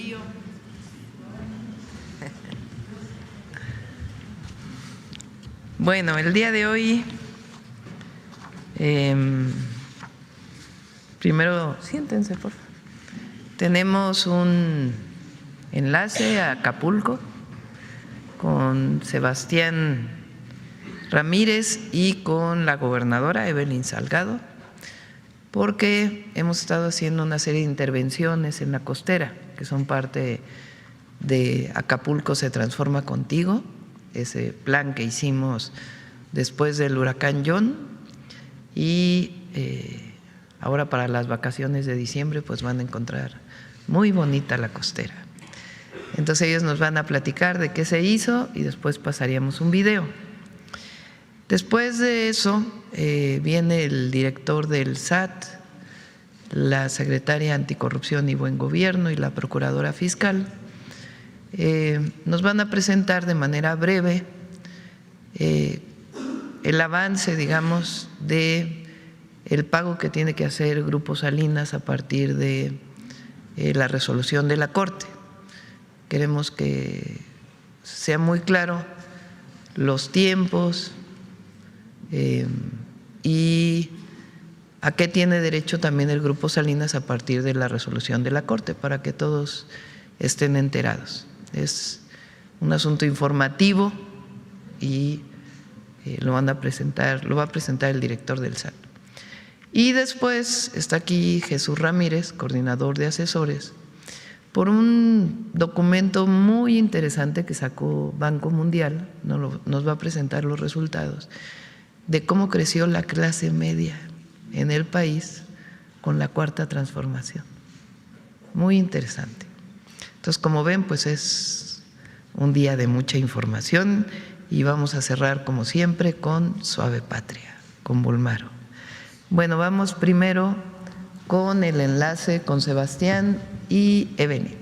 frío. Bueno, el día de hoy, primero siéntense, por favor. Tenemos un enlace a Acapulco con Sebastián Ramírez y con la gobernadora Evelyn Salgado, porque hemos estado haciendo una serie de intervenciones en la costera que son parte de Acapulco se transforma contigo, ese plan que hicimos después del huracán John, y ahora para las vacaciones de diciembre pues van a encontrar muy bonita la costera. Entonces ellos nos van a platicar de qué se hizo y después pasaríamos un video. Después de eso viene el director del SAT, la secretaria Anticorrupción y Buen Gobierno y la procuradora fiscal. Nos van a presentar de manera breve el avance, digamos, de el pago que tiene que hacer Grupo Salinas a partir de la resolución de la Corte. Queremos que sea muy claro los tiempos y a qué tiene derecho también el Grupo Salinas a partir de la resolución de la Corte, para que todos estén enterados. Es un asunto informativo y lo va a presentar el director del SAT. Y después está aquí Jesús Ramírez, coordinador de asesores, por un documento muy interesante que sacó Banco Mundial, nos va a presentar los resultados de cómo creció la clase media en el país con la Cuarta Transformación. Muy interesante. Entonces, como ven, pues es un día de mucha información y vamos a cerrar, como siempre, con Suave Patria, con Bolmaro. Bueno, vamos primero con el enlace con Sebastián y Evelyn.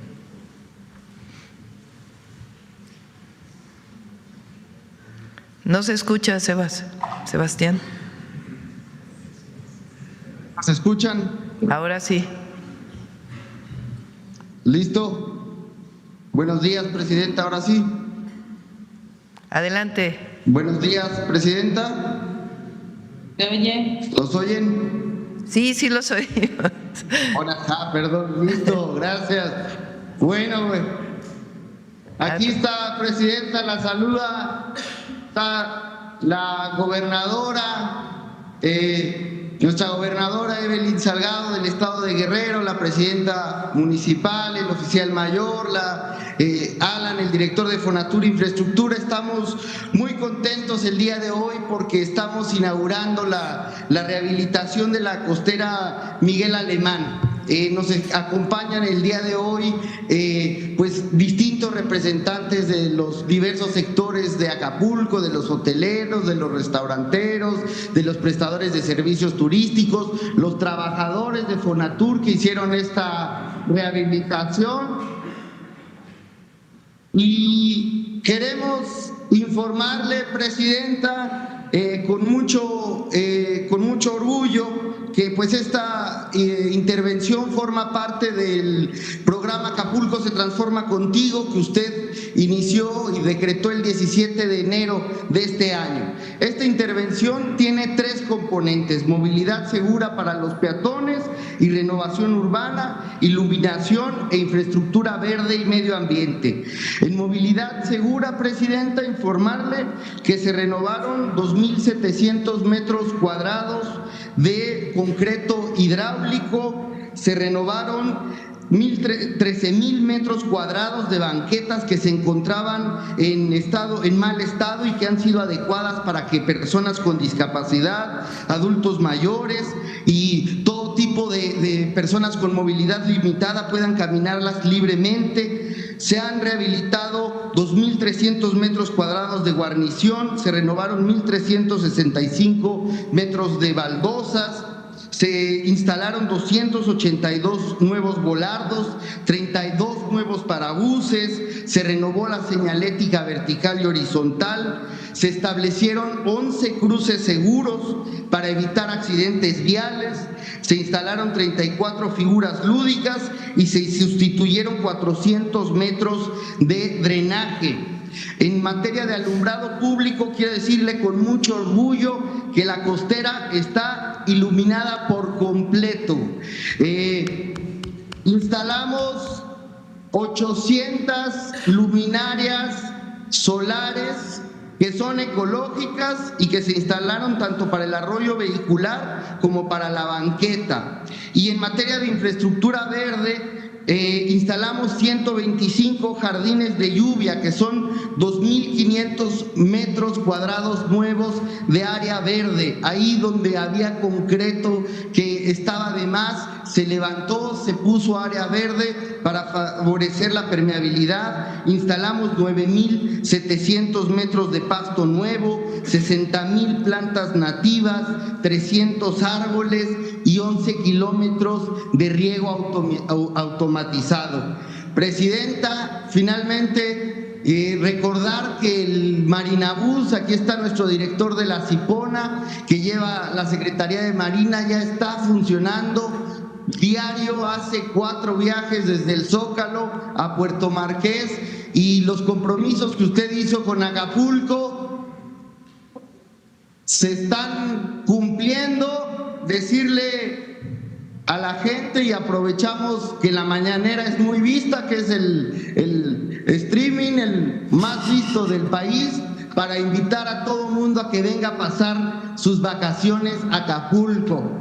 No se escucha, Sebastián. ¿Se escuchan? Ahora sí. ¿Listo? Buenos días, presidenta, ahora sí. Adelante. Buenos días, presidenta. ¿Se oye? ¿Los oyen? Sí, sí los oímos. Hola, perdón, listo, gracias. Bueno, pues, aquí está, presidenta, la saluda, está la gobernadora, nuestra gobernadora Evelyn Salgado del estado de Guerrero, la presidenta municipal, el oficial mayor, Alan, el director de Fonatur Infraestructura. Estamos muy contentos el día de hoy porque estamos inaugurando la rehabilitación de la costera Miguel Alemán. Nos acompañan el día de hoy pues distintos representantes de los diversos sectores de Acapulco, de los hoteleros, de los restauranteros, de los prestadores de servicios turísticos, los trabajadores de Fonatur que hicieron esta rehabilitación. Y queremos informarle, presidenta, con mucho orgullo, que pues esta intervención forma parte del programa Acapulco se transforma contigo, que usted inició y decretó el 17 de enero de este año. Esta intervención tiene tres componentes: movilidad segura para los peatones y renovación urbana, iluminación e infraestructura verde y medio ambiente. En movilidad segura, presidenta, informarle que se renovaron 2.700 metros cuadrados de concreto hidráulico, se renovaron 13,000 metros cuadrados de banquetas que se encontraban en mal estado y que han sido adecuadas para que personas con discapacidad, adultos mayores y todo tipo de personas con movilidad limitada puedan caminarlas libremente. Se han rehabilitado 2.300 metros cuadrados de guarnición, se renovaron 1.365 metros de baldosas, se instalaron 282 nuevos volardos, 32 nuevos parabuses, se renovó la señalética vertical y horizontal, se establecieron 11 cruces seguros para evitar accidentes viales, se instalaron 34 figuras lúdicas y se sustituyeron 400 metros de drenaje. En materia de alumbrado público, quiero decirle con mucho orgullo que la costera está iluminada por completo. Instalamos 800 luminarias solares que son ecológicas y que se instalaron tanto para el arroyo vehicular como para la banqueta. Y en materia de infraestructura verde, instalamos 125 jardines de lluvia, que son 2.500 metros cuadrados nuevos de área verde. Ahí donde había concreto que estaba de más, se levantó, se puso área verde para favorecer la permeabilidad. Instalamos 9.700 metros de pasto nuevo, 60.000 plantas nativas, 300 árboles y 11 kilómetros de riego automatizado. Presidenta, finalmente recordar que el Marinabús, aquí está nuestro director de la Cipona, que lleva la Secretaría de Marina, ya está funcionando. Diario hace 4 viajes desde el Zócalo a Puerto Marqués, y los compromisos que usted hizo con Acapulco se están cumpliendo. Decirle a la gente, y aprovechamos que la mañanera es muy vista, que es el streaming el más visto del país, para invitar a todo mundo a que venga a pasar sus vacaciones a Acapulco.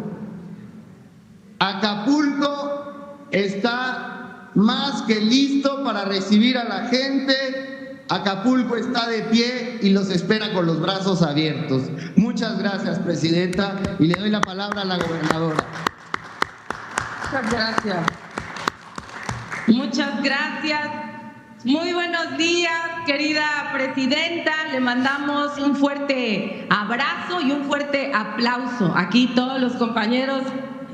Acapulco está más que listo para recibir a la gente. Acapulco está de pie y los espera con los brazos abiertos. Muchas gracias, presidenta, y le doy la palabra a la gobernadora. Muchas gracias. Muchas gracias. Muy buenos días, querida presidenta. Le mandamos un fuerte abrazo y un fuerte aplauso. Aquí todos los compañeros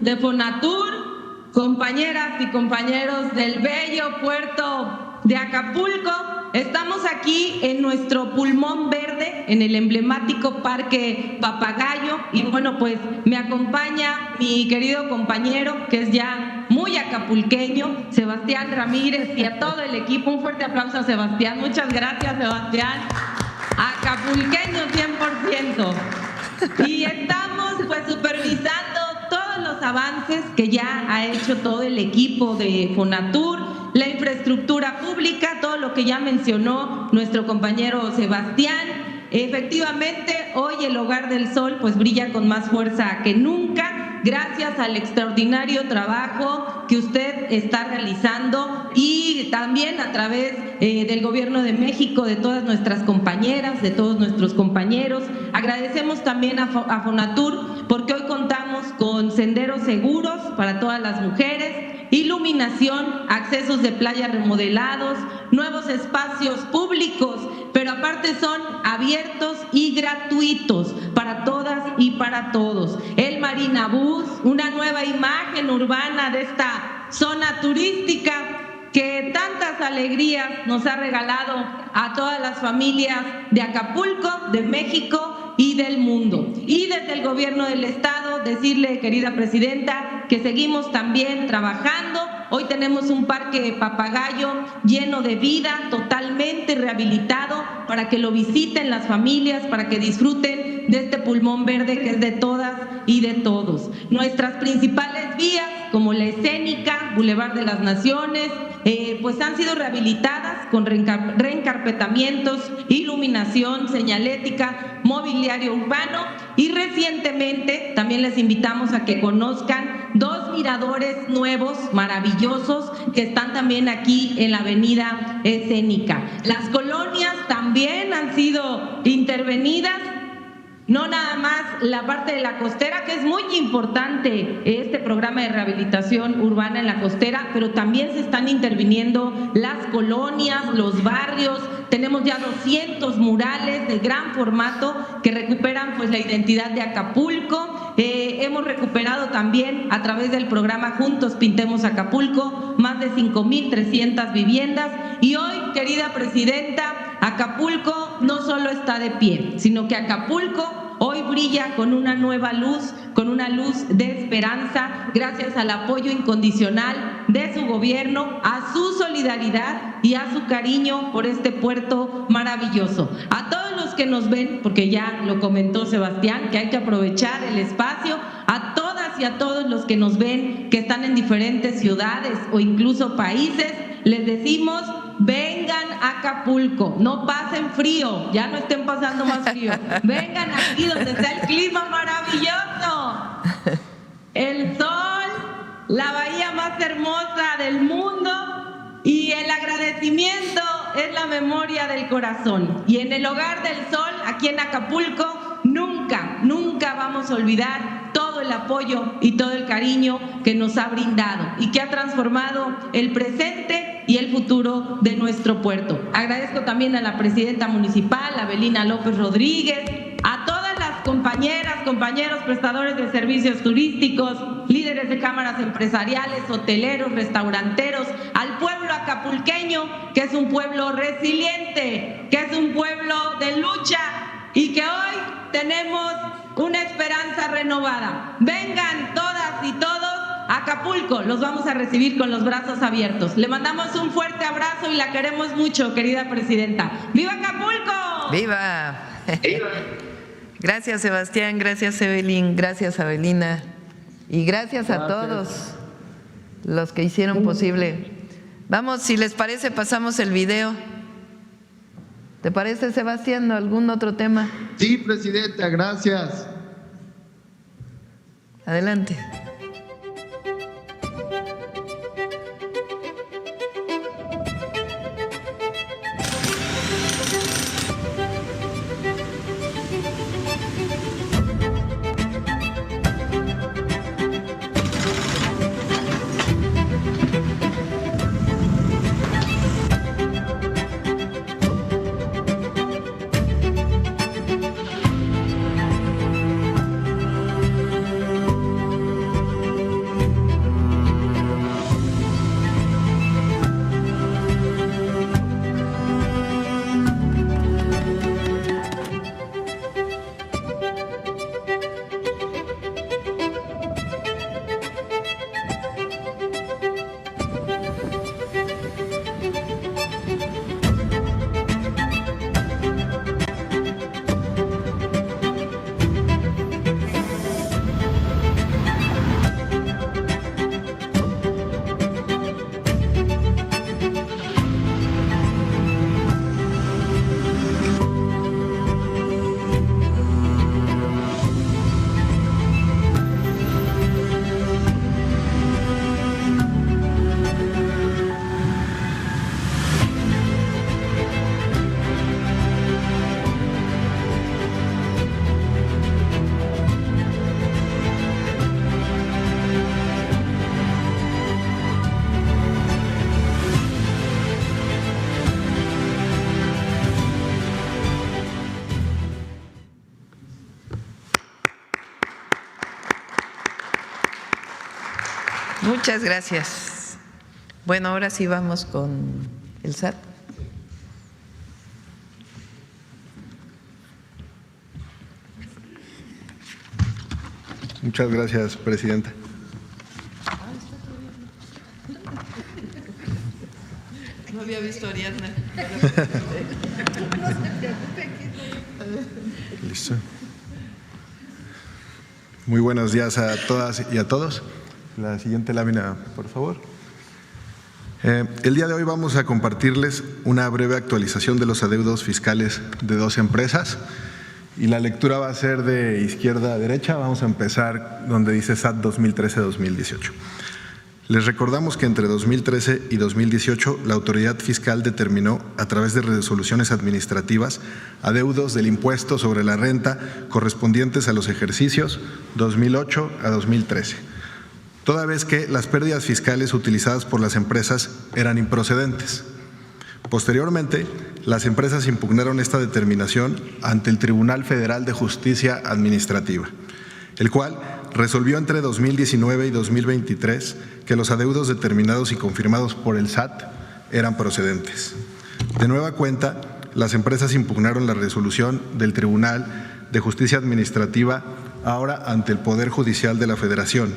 de Fonatur, compañeras y compañeros del bello puerto de Acapulco. Estamos aquí en nuestro pulmón verde, en el emblemático Parque Papagayo, y bueno, pues me acompaña mi querido compañero, que es ya muy acapulqueño, Sebastián Ramírez, y a todo el equipo. Un fuerte aplauso a Sebastián. Muchas gracias, Sebastián. Acapulqueño 100%. Y estamos pues supervisando todos los avances que ya ha hecho todo el equipo de Fonatur, la infraestructura pública, todo lo que ya mencionó nuestro compañero Sebastián. Efectivamente, hoy el Hogar del Sol pues brilla con más fuerza que nunca, gracias al extraordinario trabajo que usted está realizando, y también a través del Gobierno de México, de todas nuestras compañeras, de todos nuestros compañeros. Agradecemos también a Fonatur porque hoy contamos con senderos seguros para todas las mujeres, iluminación, accesos de playa remodelados, nuevos espacios públicos, pero aparte son abiertos y gratuitos para todas y para todos. El Marinabús, una nueva imagen urbana de esta zona turística que tantas alegrías nos ha regalado a todas las familias de Acapulco, de México y del mundo. Y desde el Gobierno del Estado, decirle, querida presidenta, que seguimos también trabajando. Hoy tenemos un Parque Papagayo lleno de vida, totalmente rehabilitado, para que lo visiten las familias, para que disfruten de este pulmón verde que es de todas y de todos. Nuestras principales vías, como la escénica, Boulevard de las Naciones, pues han sido rehabilitadas con reencarpetamientos, iluminación, señalética, mobiliario urbano, y recientemente también les invitamos a que conozcan 2 miradores nuevos, maravillosos, que están también aquí en la avenida Escénica. Las colonias también han sido intervenidas. No nada más la parte de la costera, que es muy importante este programa de rehabilitación urbana en la costera, pero también se están interviniendo las colonias, los barrios, tenemos ya 200 murales de gran formato que recuperan pues la identidad de Acapulco. Hemos recuperado también a través del programa Juntos Pintemos Acapulco más de 5,300 viviendas, y hoy, querida presidenta, Acapulco no solo está de pie, sino que Acapulco hoy brilla con una nueva luz, con una luz de esperanza, gracias al apoyo incondicional de su gobierno, a su solidaridad y a su cariño por este puerto maravilloso. A todos los que nos ven, porque ya lo comentó Sebastián, que hay que aprovechar el espacio, a todas y a todos los que nos ven, que están en diferentes ciudades o incluso países, les decimos: vengan a Acapulco, no pasen frío, ya no estén pasando más frío, vengan aquí donde está el clima maravilloso, el sol, la bahía más hermosa del mundo, y el agradecimiento es la memoria del corazón. Y en el Hogar del Sol, aquí en Acapulco, nunca vamos a olvidar todo el apoyo y todo el cariño que nos ha brindado y que ha transformado el presente y el futuro de nuestro puerto. Agradezco también a la presidenta municipal, Abelina López Rodríguez, a todas las compañeras, compañeros prestadores de servicios turísticos, líderes de cámaras empresariales, hoteleros, restauranteros, al pueblo acapulqueño, que es un pueblo resiliente, que es un pueblo de lucha y que hoy tenemos una esperanza renovada. Vengan todas y todos a Acapulco, los vamos a recibir con los brazos abiertos. Le mandamos un fuerte abrazo y la queremos mucho, querida presidenta. ¡Viva Acapulco! ¡Viva! Gracias, Sebastián, gracias, Evelyn, gracias, Abelina, y gracias a todos los que hicieron posible. Vamos, si les parece, pasamos el video. ¿Te parece, Sebastián, algún otro tema? Sí, presidenta, gracias. Adelante. Muchas gracias. Bueno, ahora sí vamos con el SAT. Muchas gracias, presidenta. No había visto a Ariadna. Listo. Muy buenos días a todas y a todos. La siguiente lámina, por favor. El día de hoy vamos a compartirles una breve actualización de los adeudos fiscales de 2 empresas y la lectura va a ser de izquierda a derecha. Vamos a empezar donde dice SAT 2013-2018. Les recordamos que entre 2013 y 2018 la autoridad fiscal determinó a través de resoluciones administrativas adeudos del impuesto sobre la renta correspondientes a los ejercicios 2008 a 2013, toda vez que las pérdidas fiscales utilizadas por las empresas eran improcedentes. Posteriormente, las empresas impugnaron esta determinación ante el Tribunal Federal de Justicia Administrativa, el cual resolvió entre 2019 y 2023 que los adeudos determinados y confirmados por el SAT eran procedentes. De nueva cuenta, las empresas impugnaron la resolución del Tribunal de Justicia Administrativa ahora ante el Poder Judicial de la Federación,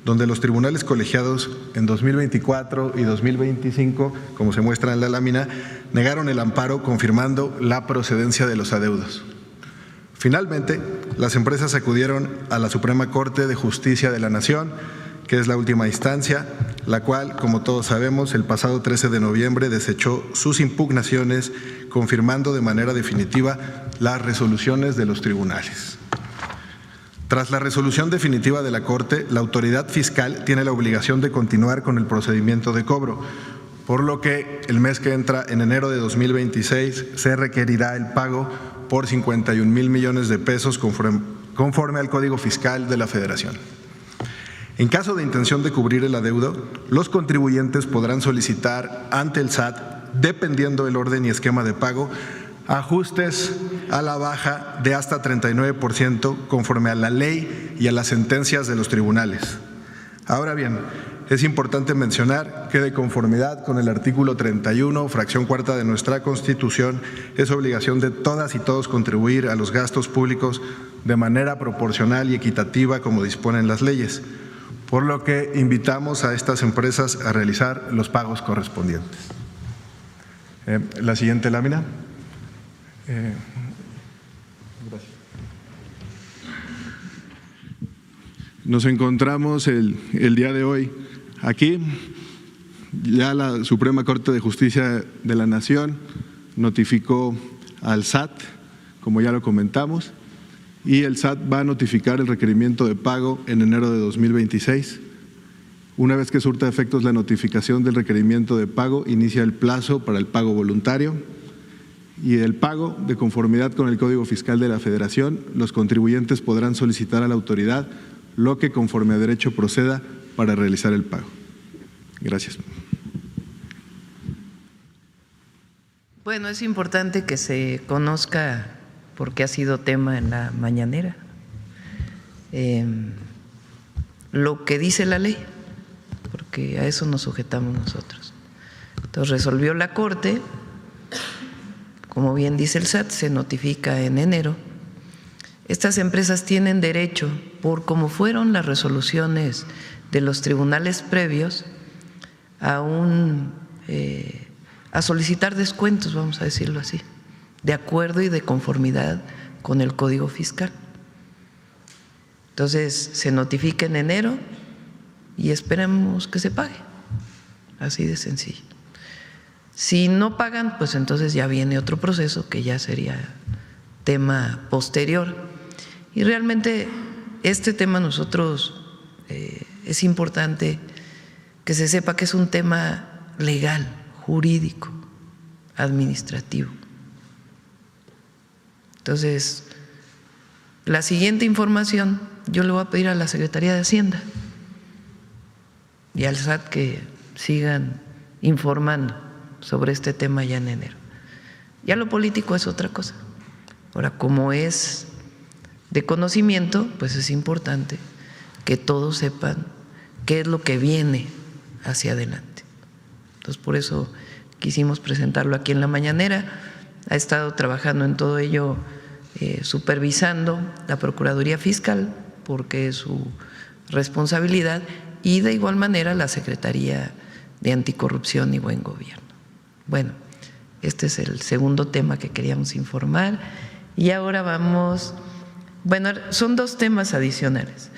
donde los tribunales colegiados en 2024 y 2025, como se muestra en la lámina, negaron el amparo confirmando la procedencia de los adeudos. Finalmente, las empresas acudieron a la Suprema Corte de Justicia de la Nación, que es la última instancia, la cual, como todos sabemos, el pasado 13 de noviembre desechó sus impugnaciones, confirmando de manera definitiva las resoluciones de los tribunales. Tras la resolución definitiva de la Corte, la autoridad fiscal tiene la obligación de continuar con el procedimiento de cobro, por lo que el mes que entra, en enero de 2026, se requerirá el pago por 51,000 millones de pesos conforme al Código Fiscal de la Federación. En caso de intención de cubrir el adeudo, los contribuyentes podrán solicitar ante el SAT, dependiendo del orden y esquema de pago, ajustes a la baja de hasta 39% conforme a la ley y a las sentencias de los tribunales. Ahora bien, es importante mencionar que de conformidad con el artículo 31, fracción cuarta de nuestra Constitución, es obligación de todas y todos contribuir a los gastos públicos de manera proporcional y equitativa como disponen las leyes, por lo que invitamos a estas empresas a realizar los pagos correspondientes. La siguiente lámina. Gracias. Nos encontramos el día de hoy aquí. Ya la Suprema Corte de Justicia de la Nación notificó al SAT, como ya lo comentamos, y el SAT va a notificar el requerimiento de pago en enero de 2026. Una vez que surta efectos la notificación del requerimiento de pago, inicia el plazo para el pago voluntario y el pago de conformidad con el Código Fiscal de la Federación. Los contribuyentes podrán solicitar a la autoridad lo que conforme a derecho proceda para realizar el pago. Gracias. Bueno, es importante que se conozca, porque ha sido tema en la mañanera, lo que dice la ley, porque a eso nos sujetamos nosotros. Entonces resolvió la Corte, como bien dice el SAT, se notifica en enero. Estas empresas tienen derecho, por como fueron las resoluciones de los tribunales previos, a solicitar descuentos, vamos a decirlo así, de acuerdo y de conformidad con el Código Fiscal. Entonces se notifica en enero y esperemos que se pague, así de sencillo. Si no pagan, pues entonces ya viene otro proceso que ya sería tema posterior. Y realmente este tema nosotros es importante que se sepa que es un tema legal, jurídico, administrativo. Entonces, la siguiente información yo le voy a pedir a la Secretaría de Hacienda y al SAT que sigan informando sobre este tema ya en enero. Ya lo político es otra cosa. Ahora, como es de conocimiento, pues es importante que todos sepan qué es lo que viene hacia adelante. Entonces, por eso quisimos presentarlo aquí en la mañanera. Ha estado trabajando en todo ello, supervisando la Procuraduría Fiscal, porque es su responsabilidad, y de igual manera la Secretaría de Anticorrupción y Buen Gobierno. Bueno, este es el segundo tema que queríamos informar. Y ahora vamos, bueno, son dos temas adicionales.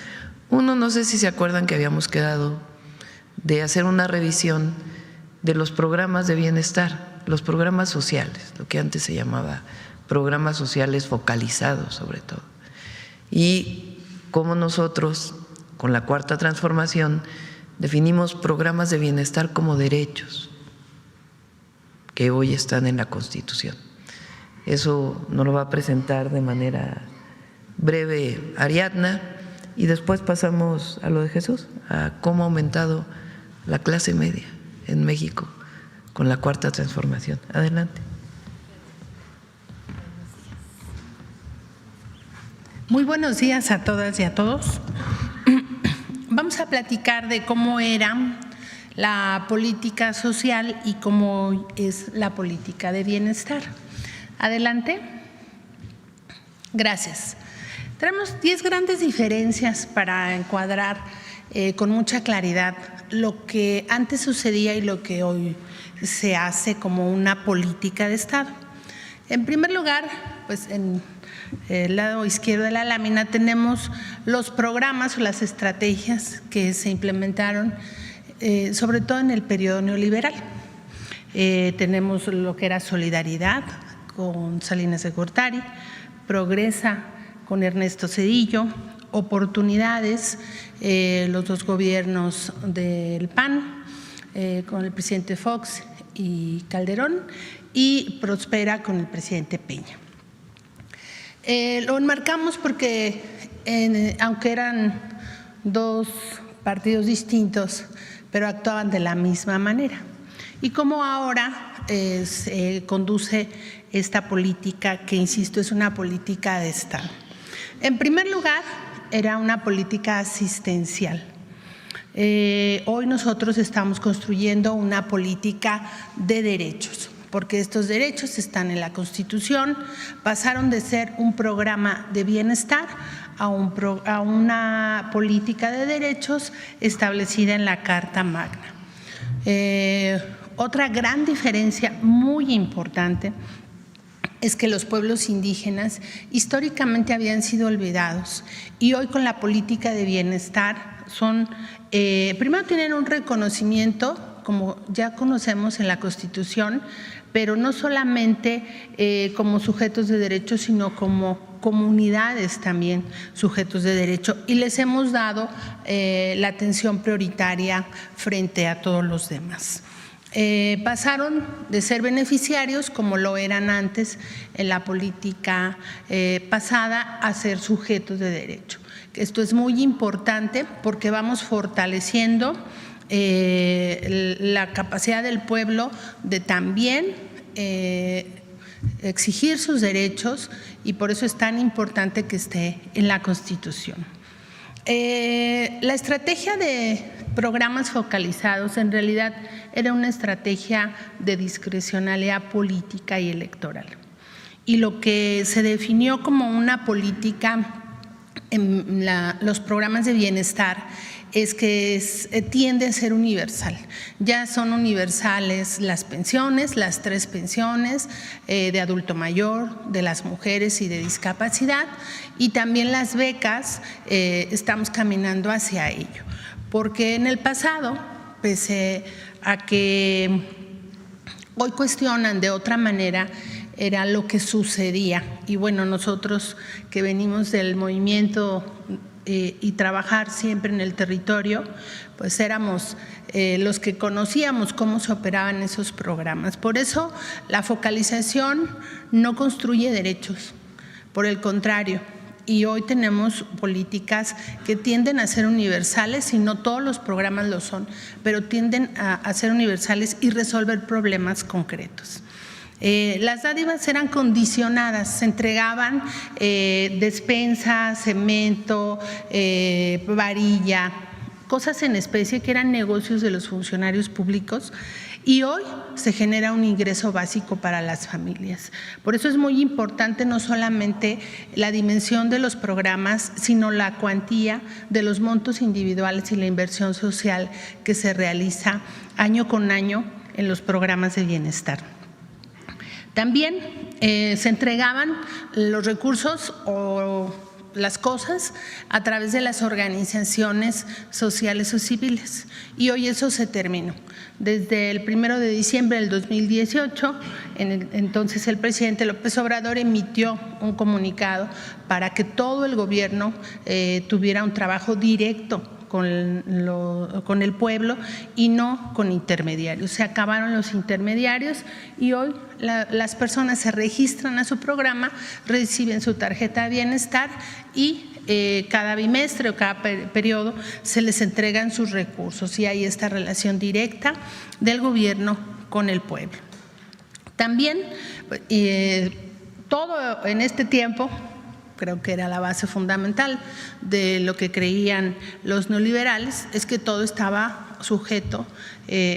Uno, no sé si se acuerdan que habíamos quedado de hacer una revisión de los programas de bienestar, los programas sociales, lo que antes se llamaba programas sociales focalizados sobre todo. Y cómo nosotros, con la Cuarta Transformación, definimos programas de bienestar como derechos que hoy están en la Constitución. Eso nos lo va a presentar de manera breve Ariadna, y después pasamos a lo de Jesús, a cómo ha aumentado la clase media en México con la Cuarta Transformación. Adelante. Muy buenos días a todas y a todos. Vamos a platicar de cómo era la política social y cómo es la política de bienestar. Adelante. Gracias. Tenemos 10 grandes diferencias para encuadrar con mucha claridad lo que antes sucedía y lo que hoy se hace como una política de Estado. En primer lugar, pues en el lado izquierdo de la lámina tenemos los programas o las estrategias que se implementaron sobre todo en el periodo neoliberal. Tenemos lo que era Solidaridad con Salinas de Gortari, Progresa con Ernesto Zedillo, Oportunidades, los dos gobiernos del PAN con el presidente Fox y Calderón, y Prospera con el presidente Peña. Lo enmarcamos porque aunque eran dos partidos distintos, pero actuaban de la misma manera. Y cómo ahora se conduce esta política que, insisto, es una política de Estado. En primer lugar, era una política asistencial. Hoy nosotros estamos construyendo una política de derechos, porque estos derechos están en la Constitución, pasaron de ser un programa de bienestar a una política de derechos establecida en la Carta Magna. Otra gran diferencia muy importante es que los pueblos indígenas históricamente habían sido olvidados y hoy con la política de bienestar son, primero tienen un reconocimiento, como ya conocemos en la Constitución, pero no solamente como sujetos de derecho, sino como comunidades también sujetos de derecho, y les hemos dado la atención prioritaria frente a todos los demás. Pasaron de ser beneficiarios, como lo eran antes en la política pasada, a ser sujetos de derecho. Esto es muy importante porque vamos fortaleciendo la capacidad del pueblo de también exigir sus derechos, y por eso es tan importante que esté en la Constitución. La estrategia de programas focalizados en realidad era una estrategia de discrecionalidad política y electoral. Y lo que se definió como una política en los programas de bienestar es que tiende a ser universal. Ya son universales las pensiones, las 3 pensiones de adulto mayor, de las mujeres y de discapacidad, y también las becas, estamos caminando hacia ello. Porque en el pasado, pese a que hoy cuestionan de otra manera, era lo que sucedía. Y bueno, nosotros que venimos del movimiento y trabajar siempre en el territorio, pues éramos los que conocíamos cómo se operaban esos programas. Por eso la focalización no construye derechos, por el contrario. Y hoy tenemos políticas que tienden a ser universales, y no todos los programas lo son, pero tienden a ser universales y resolver problemas concretos. Las dádivas eran condicionadas, se entregaban despensa, cemento, varilla, cosas en especie que eran negocios de los funcionarios públicos, y hoy se genera un ingreso básico para las familias. Por eso es muy importante no solamente la dimensión de los programas, sino la cuantía de los montos individuales y la inversión social que se realiza año con año en los programas de bienestar. También se entregaban los recursos o las cosas a través de las organizaciones sociales o civiles, y hoy eso se terminó. Desde el 1 de diciembre del 2018, entonces el presidente López Obrador emitió un comunicado para que todo el gobierno tuviera un trabajo directo con el pueblo y no con intermediarios. Se acabaron los intermediarios y hoy las personas se registran a su programa, reciben su tarjeta de bienestar y cada bimestre o cada periodo se les entregan sus recursos, y hay esta relación directa del gobierno con el pueblo. También todo en este tiempo creo que era la base fundamental de lo que creían los neoliberales, es que todo estaba sujeto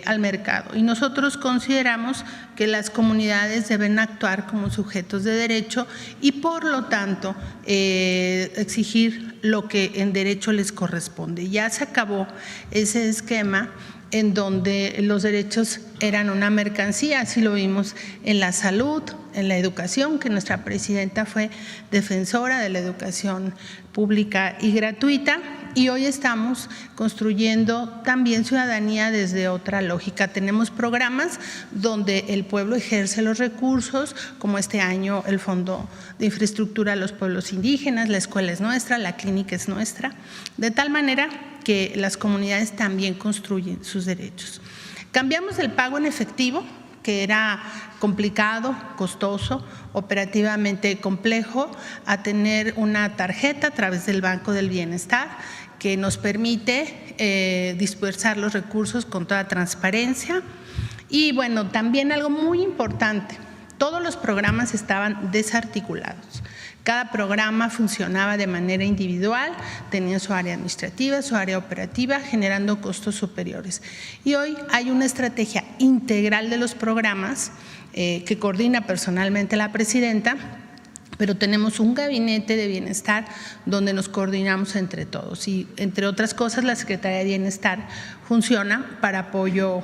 al mercado. Y nosotros consideramos que las comunidades deben actuar como sujetos de derecho y por lo tanto exigir lo que en derecho les corresponde. Ya se acabó ese esquema en donde los derechos eran una mercancía, así lo vimos en la salud, en la educación, que nuestra presidenta fue defensora de la educación pública y gratuita, y hoy estamos construyendo también ciudadanía desde otra lógica. Tenemos programas donde el pueblo ejerce los recursos, como este año el Fondo de Infraestructura a los Pueblos Indígenas, la escuela es nuestra, la clínica es nuestra, de tal manera que las comunidades también construyen sus derechos. Cambiamos el pago en efectivo, que era complicado, costoso, operativamente complejo, a tener una tarjeta a través del Banco del Bienestar que nos permite dispersar los recursos con toda transparencia. Y bueno, también algo muy importante, todos los programas estaban desarticulados. Cada programa funcionaba de manera individual, tenía su área administrativa, su área operativa, generando costos superiores. Y hoy hay una estrategia integral de los programas que coordina personalmente la presidenta, pero tenemos un gabinete de bienestar donde nos coordinamos entre todos. Y entre otras cosas, la Secretaría de Bienestar funciona para apoyo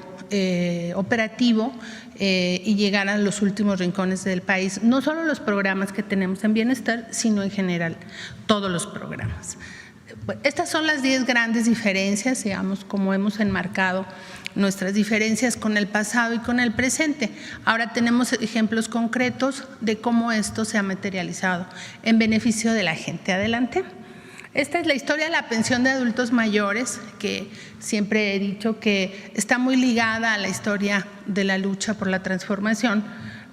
operativo y llegar a los últimos rincones del país, no solo los programas que tenemos en bienestar, sino en general todos los programas. Estas son las 10 grandes diferencias, digamos, como hemos enmarcado nuestras diferencias con el pasado y con el presente. Ahora tenemos ejemplos concretos de cómo esto se ha materializado en beneficio de la gente. Adelante. Esta es la historia de la pensión de adultos mayores, que siempre he dicho que está muy ligada a la historia de la lucha por la transformación,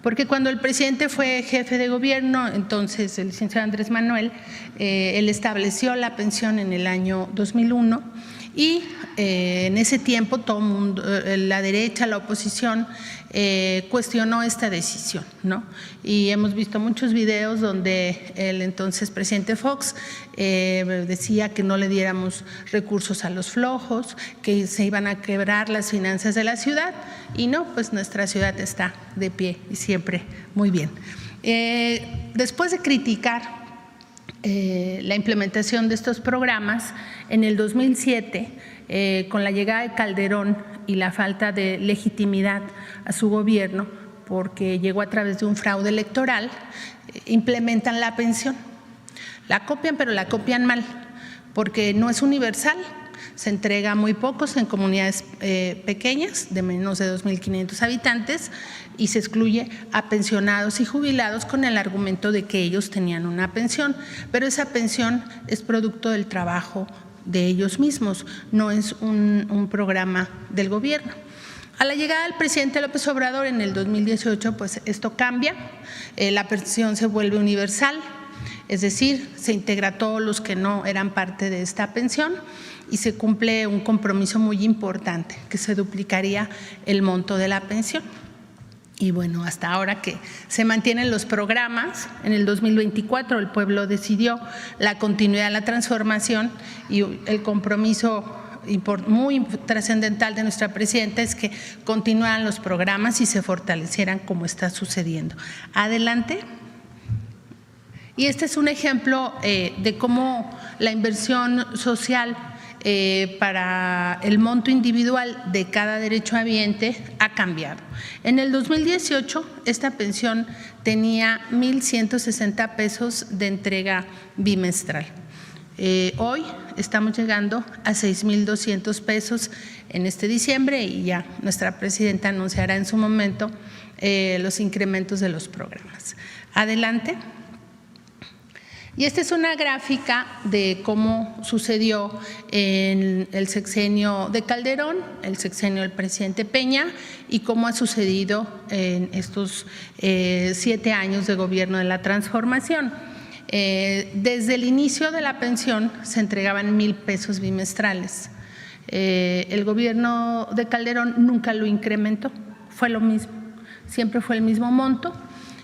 porque cuando el presidente fue jefe de gobierno, entonces el licenciado Andrés Manuel, él estableció la pensión en el año 2001 y en ese tiempo todo el mundo, la derecha, la oposición, cuestionó esta decisión, ¿no? Y hemos visto muchos videos donde el entonces presidente Fox decía que no le diéramos recursos a los flojos, que se iban a quebrar las finanzas de la ciudad, y no, pues nuestra ciudad está de pie y siempre muy bien. Después de criticar la implementación de estos programas, en el 2007, con la llegada de Calderón y la falta de legitimidad a su gobierno, porque llegó a través de un fraude electoral, implementan la pensión. La copian, pero la copian mal, porque no es universal, se entrega a muy pocos en comunidades pequeñas, de menos de 2.500 habitantes, y se excluye a pensionados y jubilados con el argumento de que ellos tenían una pensión, pero esa pensión es producto del trabajo de ellos mismos, no es un programa del gobierno. A la llegada del presidente López Obrador en el 2018, pues esto cambia, la pensión se vuelve universal, es decir, se integra a todos los que no eran parte de esta pensión y se cumple un compromiso muy importante, que se duplicaría el monto de la pensión. Y bueno, hasta ahora que se mantienen los programas, en el 2024 el pueblo decidió la continuidad de la transformación y el compromiso muy trascendental de nuestra presidenta es que continuaran los programas y se fortalecieran como está sucediendo. Adelante. Y este es un ejemplo de cómo la inversión social para el monto individual de cada derechohabiente ha cambiado. En el 2018 esta pensión tenía 1,160 pesos de entrega bimestral. Hoy estamos llegando a 6,200 pesos en este diciembre y ya nuestra presidenta anunciará en su momento los incrementos de los programas. Adelante. Y esta es una gráfica de cómo sucedió en el sexenio de Calderón, el sexenio del presidente Peña y cómo ha sucedido en estos 7 años de gobierno de la transformación. Desde el inicio de la pensión se entregaban 1,000 pesos bimestrales. El gobierno de Calderón nunca lo incrementó, fue lo mismo, siempre fue el mismo monto.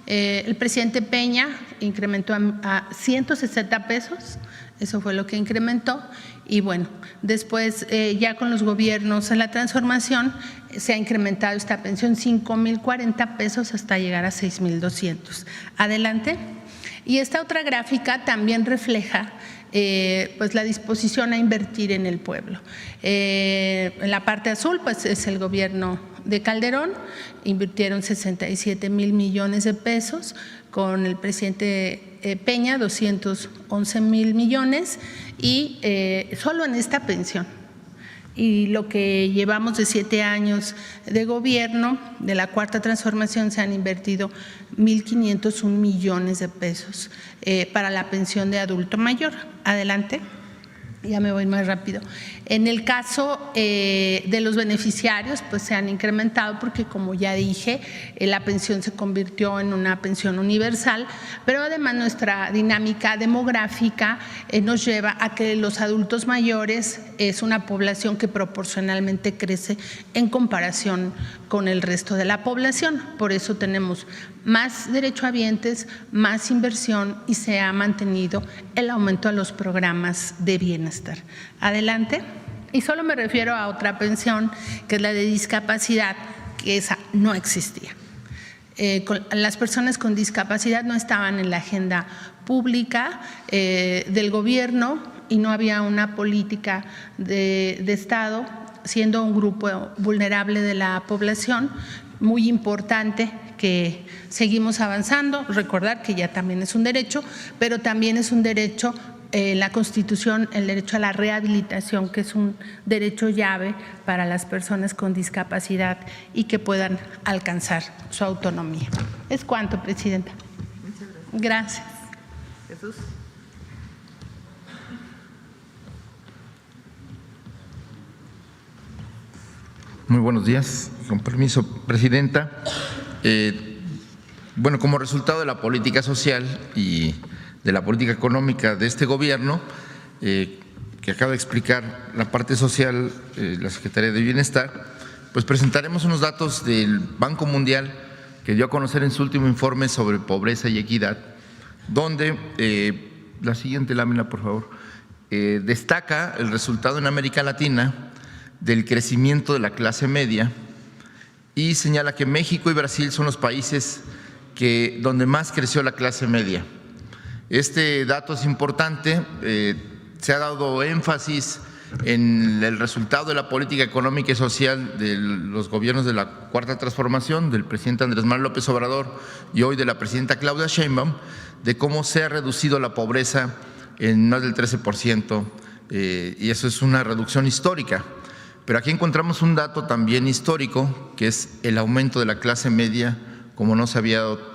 El presidente Peña incrementó a 160 pesos, eso fue lo que incrementó. Y bueno, después ya con los gobiernos en la transformación se ha incrementado esta pensión 5,040 pesos hasta llegar a 6,200. Adelante. Y esta otra gráfica también refleja pues la disposición a invertir en el pueblo. En la parte azul pues es el gobierno de Calderón, invirtieron 67,000 millones de pesos, con el presidente Peña 211,000 millones y solo en esta pensión. Y lo que llevamos de 7 años de gobierno, de la Cuarta Transformación, se han invertido 1,501 millones de pesos para la pensión de adulto mayor. Adelante. Ya me voy más rápido. En el caso de los beneficiarios, pues se han incrementado porque, como ya dije, la pensión se convirtió en una pensión universal, pero además nuestra dinámica demográfica nos lleva a que los adultos mayores es una población que proporcionalmente crece en comparación con el resto de la población. Por eso tenemos más derechohabientes, más inversión y se ha mantenido el aumento a los programas de bienestar. Adelante. Y solo me refiero a otra pensión, que es la de discapacidad, que esa no existía. Las personas con discapacidad no estaban en la agenda pública del gobierno y no había una política de Estado, siendo un grupo vulnerable de la población, muy importante que seguimos avanzando. Recordar que ya también es un derecho, pero también es un derecho la Constitución, el derecho a la rehabilitación, que es un derecho llave para las personas con discapacidad y que puedan alcanzar su autonomía. ¿Es cuánto, Presidenta? Muchas gracias. Gracias. Jesús. Muy buenos días. Con permiso, Presidenta. Bueno, como resultado de la política social y de la política económica de este gobierno, que acaba de explicar la parte social, la Secretaría de Bienestar, pues presentaremos unos datos del Banco Mundial que dio a conocer en su último informe sobre pobreza y equidad, donde, la siguiente lámina, por favor, destaca el resultado en América Latina del crecimiento de la clase media y señala que México y Brasil son los países donde más creció la clase media. Este dato es importante, se ha dado énfasis en el resultado de la política económica y social de los gobiernos de la Cuarta Transformación, del presidente Andrés Manuel López Obrador y hoy de la presidenta Claudia Sheinbaum, de cómo se ha reducido la pobreza en más del 13%, y eso es una reducción histórica. Pero aquí encontramos un dato también histórico, que es el aumento de la clase media como no se había dado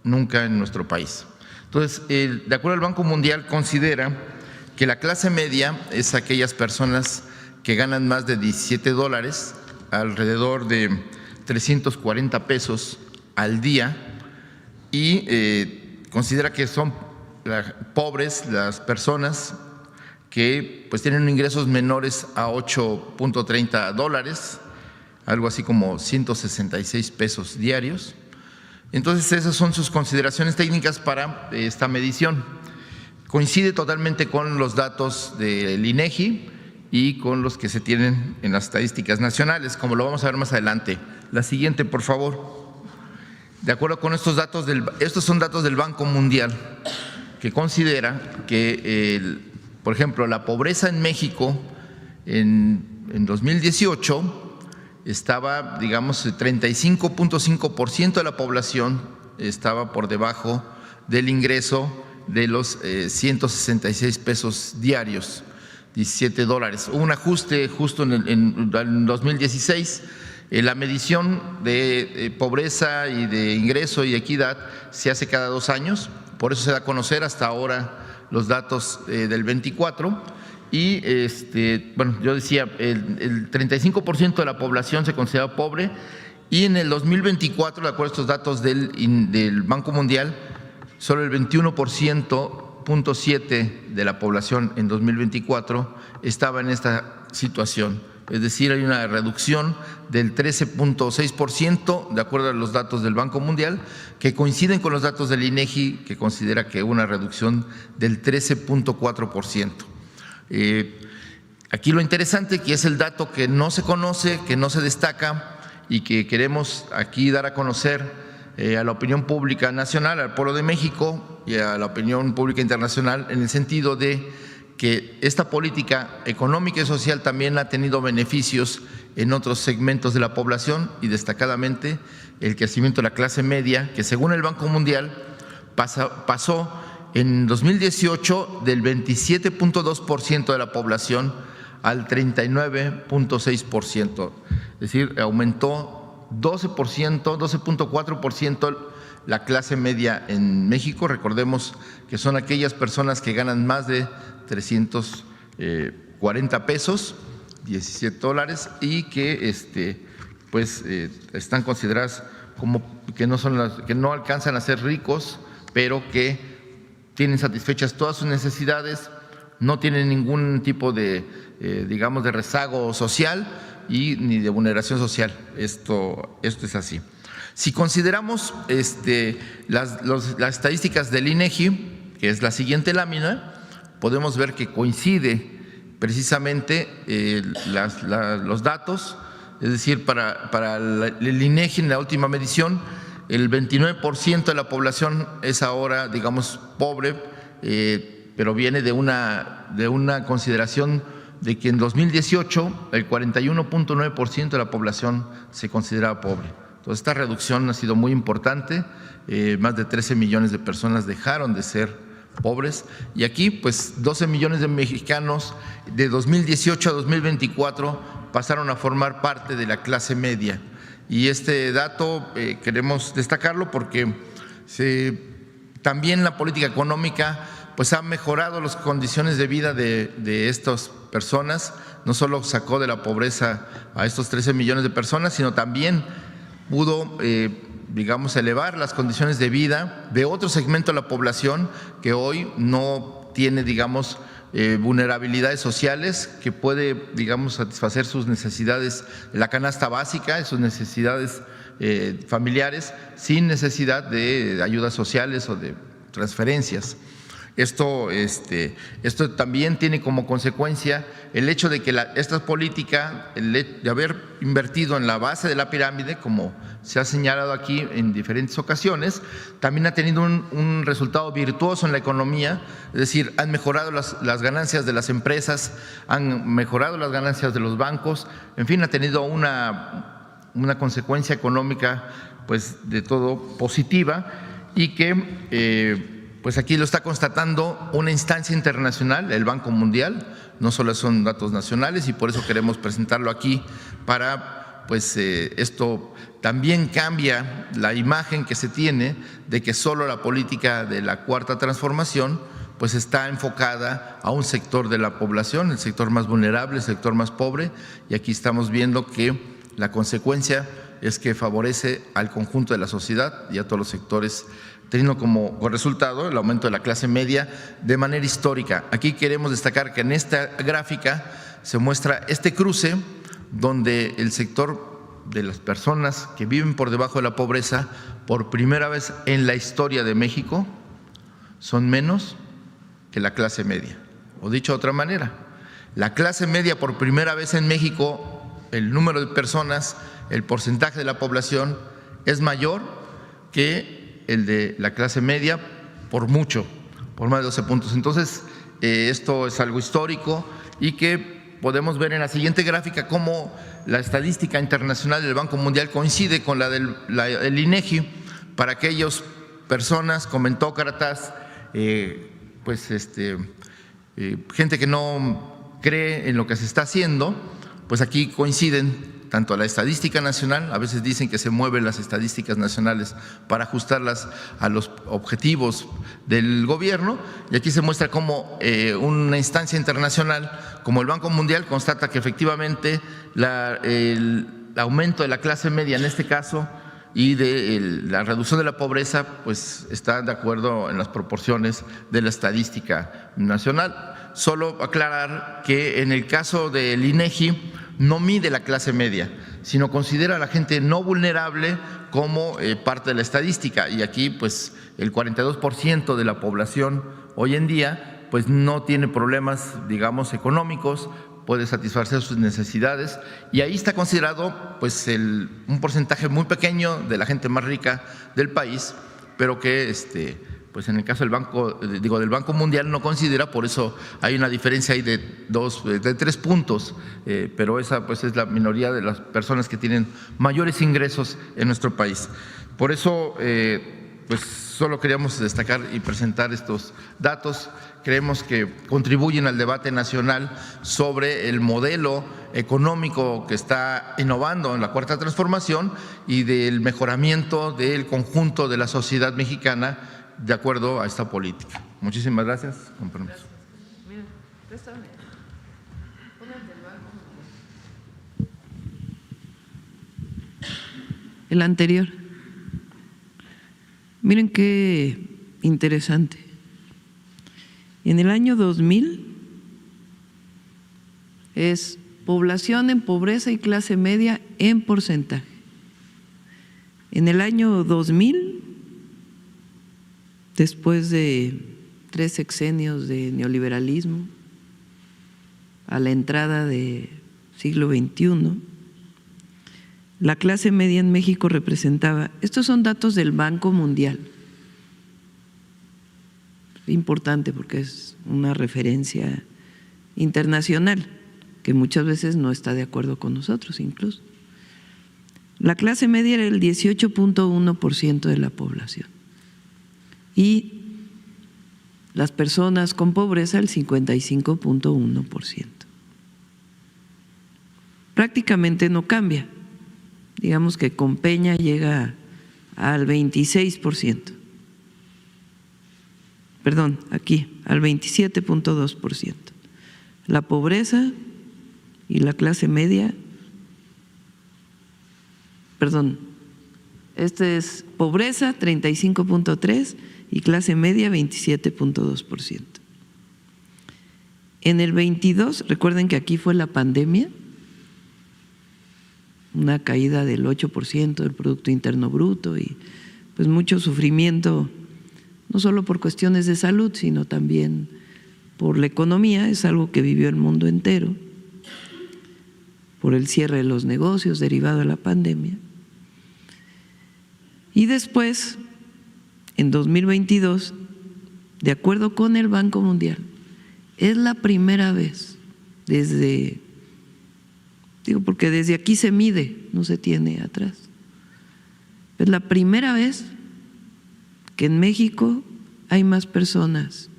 nunca en nuestro país. Entonces, de acuerdo al Banco Mundial, considera que la clase media es aquellas personas que ganan más de $17, alrededor de 340 pesos al día, y considera que son pobres las personas que pues tienen ingresos menores a $8.30, algo así como 166 pesos diarios. Entonces, esas son sus consideraciones técnicas para esta medición. Coincide totalmente con los datos del INEGI y con los que se tienen en las estadísticas nacionales, como lo vamos a ver más adelante. La siguiente, por favor. De acuerdo con estos datos, estos son datos del Banco Mundial, que considera que, por ejemplo, la pobreza en México en 2018 estaba, digamos, 35.5% de la población estaba por debajo del ingreso de los 166 pesos diarios, $17. Hubo un ajuste justo en 2016. La medición de pobreza y de ingreso y equidad se hace cada 2 años, por eso se da a conocer hasta ahora los datos del 24. Y bueno, yo decía, el 35% de la población se considera pobre, y en el 2024, de acuerdo a estos datos del Banco Mundial, solo el 21.7% de la población en 2024 estaba en esta situación es decir, hay una reducción del 13.6%, de acuerdo a los datos del Banco Mundial, que coinciden con los datos del INEGI, que considera que hubo una reducción del 13.4%. Aquí lo interesante, que es el dato que no se conoce, que no se destaca y que queremos aquí dar a conocer a la opinión pública nacional, al pueblo de México y a la opinión pública internacional, en el sentido de que esta política económica y social también ha tenido beneficios en otros segmentos de la población y destacadamente el crecimiento de la clase media, que según el Banco Mundial pasó en 2018 del 27.2% de la población al 39.6%, es decir, aumentó 12.4% la clase media en México. Recordemos que son aquellas personas que ganan más de 340 pesos, $17, y que están consideradas como que no alcanzan a ser ricos, pero que tienen satisfechas todas sus necesidades, no tienen ningún tipo de de rezago social y ni de vulneración social. Esto es así. Si consideramos las estadísticas del INEGI, que es la siguiente lámina, podemos ver que coincide precisamente los datos, es decir, para el INEGI en la última medición, el 29% de la población es ahora, pobre, pero viene de una consideración de que en 2018 el 41.9% de la población se consideraba pobre. Entonces, esta reducción ha sido muy importante, más de 13 millones de personas dejaron de ser pobres, y aquí pues 12 millones de mexicanos de 2018 a 2024 pasaron a formar parte de la clase media. Y este dato queremos destacarlo porque también la política económica pues ha mejorado las condiciones de vida de estas personas, no solo sacó de la pobreza a estos 13 millones de personas, sino también pudo, elevar las condiciones de vida de otro segmento de la población que hoy no tiene, vulnerabilidades sociales, que puede, satisfacer sus necesidades, la canasta básica, sus necesidades familiares, sin necesidad de ayudas sociales o de transferencias. Esto también tiene como consecuencia el hecho de que esta política, de haber invertido en la base de la pirámide, como se ha señalado aquí en diferentes ocasiones, también ha tenido un resultado virtuoso en la economía, es decir, han mejorado las ganancias de las empresas, han mejorado las ganancias de los bancos, en fin, ha tenido una consecuencia económica pues de todo positiva, y que pues aquí lo está constatando una instancia internacional, el Banco Mundial, no solo son datos nacionales, y por eso queremos presentarlo aquí para, esto también cambia la imagen que se tiene de que solo la política de la Cuarta Transformación pues está enfocada a un sector de la población, el sector más vulnerable, el sector más pobre, y aquí estamos viendo que la consecuencia es que favorece al conjunto de la sociedad y a todos los sectores, teniendo como resultado el aumento de la clase media de manera histórica. Aquí queremos destacar que en esta gráfica se muestra este cruce donde el sector de las personas que viven por debajo de la pobreza, por primera vez en la historia de México, son menos que la clase media. O dicho de otra manera, la clase media por primera vez en México, el número de personas, el porcentaje de la población es mayor que el de la clase media por mucho, por más de 12 puntos. Entonces, esto es algo histórico, y que podemos ver en la siguiente gráfica cómo la estadística internacional del Banco Mundial coincide con la del INEGI para aquellas personas comentócratas, gente que no cree en lo que se está haciendo, pues aquí coinciden tanto la estadística nacional, a veces dicen que se mueven las estadísticas nacionales para ajustarlas a los objetivos del gobierno, y aquí se muestra cómo una instancia internacional como el Banco Mundial constata que efectivamente el aumento de la clase media en este caso y de la reducción de la pobreza pues está de acuerdo en las proporciones de la estadística nacional. Solo aclarar que en el caso del INEGI no mide la clase media, sino considera a la gente no vulnerable como parte de la estadística. Y aquí, pues, el 42% de la población hoy en día, pues, no tiene problemas, digamos, económicos, puede satisfacer sus necesidades, y ahí está considerado, pues, un porcentaje muy pequeño de la gente más rica del país, pero que pues en el caso del del Banco Mundial no considera. Por eso hay una diferencia ahí de 3 puntos, pero esa, pues, es la minoría de las personas que tienen mayores ingresos en nuestro país. Por eso, pues, solo queríamos destacar y presentar estos datos. Creemos que contribuyen al debate nacional sobre el modelo económico que está innovando en la Cuarta Transformación y del mejoramiento del conjunto de la sociedad mexicana de acuerdo a esta política. Muchísimas gracias. Con permiso. El anterior. Miren qué interesante. En el año 2000 es población en pobreza y clase media en porcentaje. En el año 2000, después de 3 sexenios de neoliberalismo, a la entrada del siglo XXI, la clase media en México representaba, estos son datos del Banco Mundial, importante porque es una referencia internacional que muchas veces no está de acuerdo con nosotros incluso. La clase media era el 18.1% de la población y las personas con pobreza el 55.1%. Prácticamente no cambia. Digamos que con Peña llega al 26%. Perdón, aquí, al 27.2%. La pobreza y la clase media, perdón, este es pobreza 35.3% y clase media 27.2%. En el 22, recuerden que aquí fue la pandemia, una caída del 8% del Producto Interno Bruto y pues mucho sufrimiento, no solo por cuestiones de salud, sino también por la economía, es algo que vivió el mundo entero, por el cierre de los negocios derivado de la pandemia. Y después, en 2022, de acuerdo con el Banco Mundial, es la primera vez porque desde aquí se mide, no se tiene atrás. Es la primera vez que en México hay más personas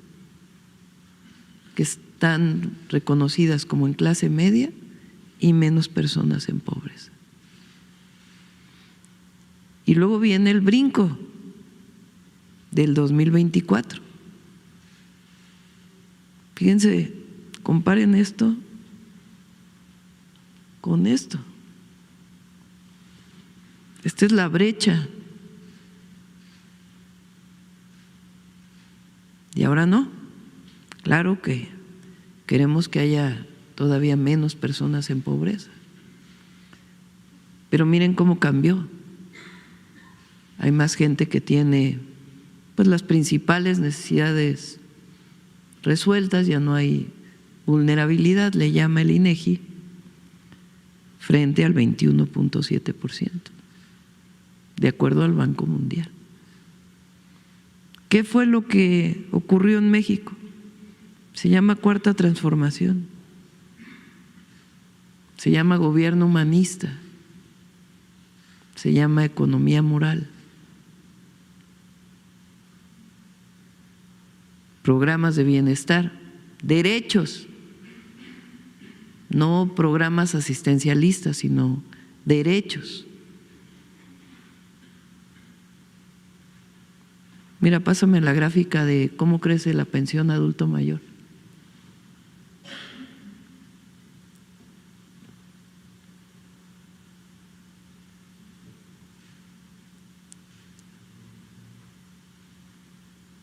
que están reconocidas como en clase media y menos personas en pobreza. Y luego viene el brinco del 2024. Fíjense, comparen esto con esto. Esta es la brecha. Y ahora no. Claro que queremos que haya todavía menos personas en pobreza. Pero miren cómo cambió. Hay más gente que tiene pues las principales necesidades resueltas, ya no hay vulnerabilidad, le llama el INEGI, frente al 21.7%, de acuerdo al Banco Mundial. ¿Qué fue lo que ocurrió en México? Se llama Cuarta Transformación, se llama gobierno humanista, se llama economía moral, programas de bienestar, derechos, no programas asistencialistas, sino derechos. Mira, pásame la gráfica de cómo crece la pensión adulto mayor.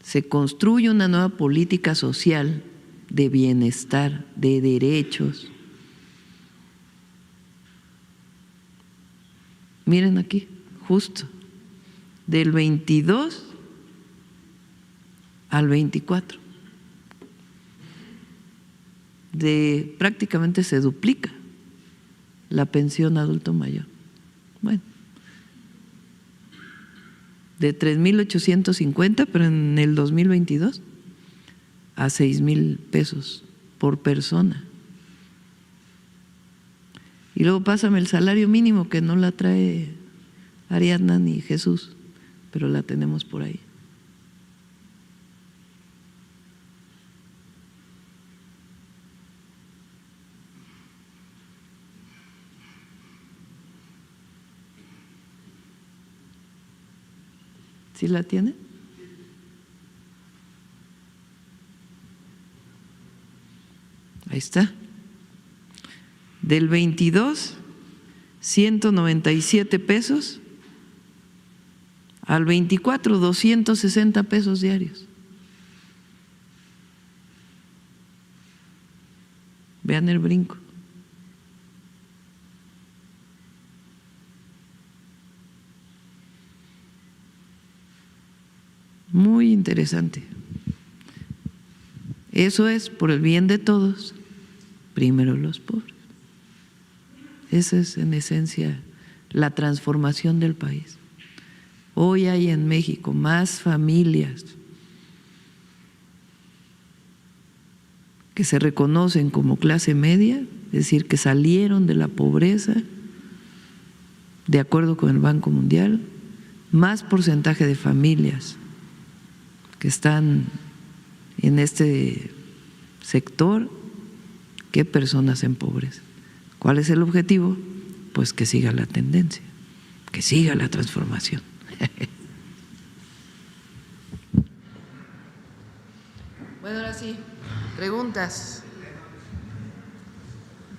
Se construye una nueva política social de bienestar, de derechos, Miren aquí, justo, del 22 al 24. Prácticamente se duplica la pensión adulto mayor. Bueno, de 3,850, pero en el 2022 a 6,000 pesos por persona. Y luego pásame el salario mínimo, que no la trae Ariadna ni Jesús, pero la tenemos por ahí. ¿Sí la tiene? Ahí está. Del 22, 197 pesos, al 24, 260 pesos diarios. Vean el brinco. Muy interesante. Eso es por el bien de todos, primero los pobres. Esa es en esencia la transformación del país. Hoy hay en México más familias que se reconocen como clase media, es decir, que salieron de la pobreza, de acuerdo con el Banco Mundial, más porcentaje de familias que están en este sector que personas en pobreza. ¿Cuál es el objetivo? Pues que siga la tendencia, que siga la transformación. Bueno, ahora sí, preguntas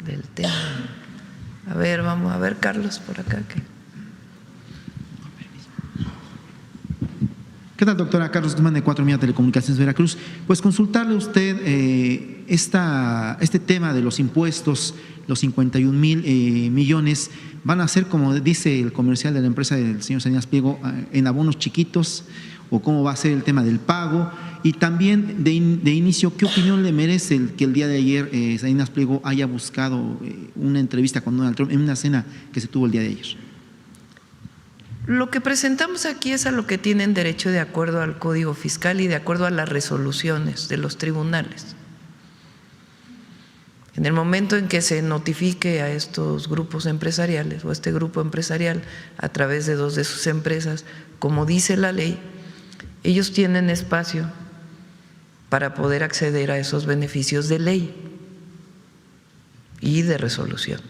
del tema. A ver, vamos a ver, Carlos, por acá. ¿Qué tal, doctora? Carlos Guzmán, de 4 Telecomunicaciones Veracruz. Pues consultarle a usted este tema de los impuestos, los 51,000 millones, ¿van a ser, como dice el comercial de la empresa del señor Salinas Pliego, en abonos chiquitos? ¿O cómo va a ser el tema del pago? Y también, de inicio, ¿qué opinión le merece que el día de ayer Salinas Pliego haya buscado una entrevista con Donald Trump en una cena que se tuvo el día de ayer? Lo que presentamos aquí es a lo que tienen derecho de acuerdo al Código Fiscal y de acuerdo a las resoluciones de los tribunales. En el momento en que se notifique a estos grupos empresariales o a este grupo empresarial a través de 2 de sus empresas, como dice la ley, ellos tienen espacio para poder acceder a esos beneficios de ley y de resolución.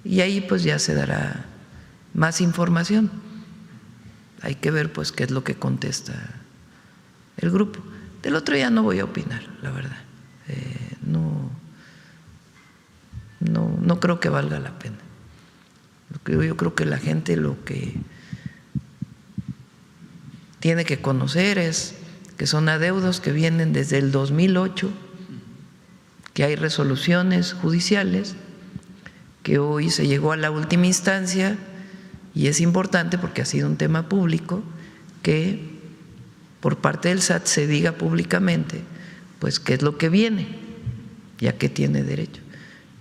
Y ahí pues ya se dará más información. Hay que ver pues qué es lo que contesta el grupo. Del otro ya no voy a opinar, la verdad. No creo que valga la pena. Yo creo que la gente lo que tiene que conocer es que son adeudos que vienen desde el 2008, que hay resoluciones judiciales, que hoy se llegó a la última instancia. Y es importante porque ha sido un tema público que por parte del SAT se diga públicamente pues qué es lo que viene y a qué tiene derecho.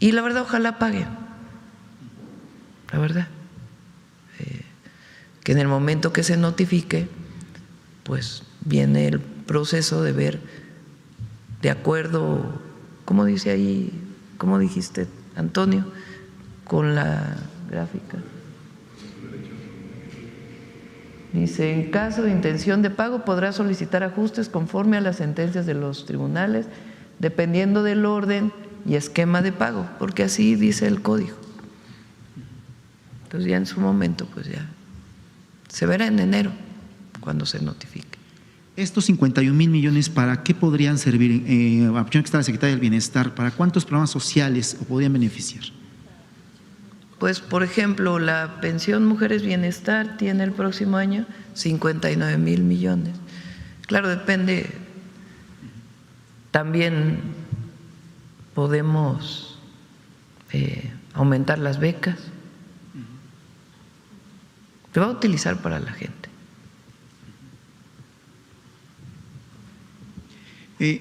Y la verdad, ojalá paguen, la verdad, que en el momento que se notifique pues viene el proceso de ver de acuerdo, ¿cómo dice ahí? ¿Cómo dijiste, Antonio? Con la gráfica. Dice, en caso de intención de pago podrá solicitar ajustes conforme a las sentencias de los tribunales, dependiendo del orden y esquema de pago, porque así dice el código. Entonces ya en su momento pues ya se verá en enero cuando se notifique. Estos 51,000 millones, ¿para qué podrían servir? Aprovechando que está la Secretaría del Bienestar, ¿para cuántos programas sociales podrían beneficiar? Pues, por ejemplo, la pensión Mujeres Bienestar tiene el próximo año 59,000 millones. Claro, depende. También podemos aumentar las becas se va a utilizar para la gente.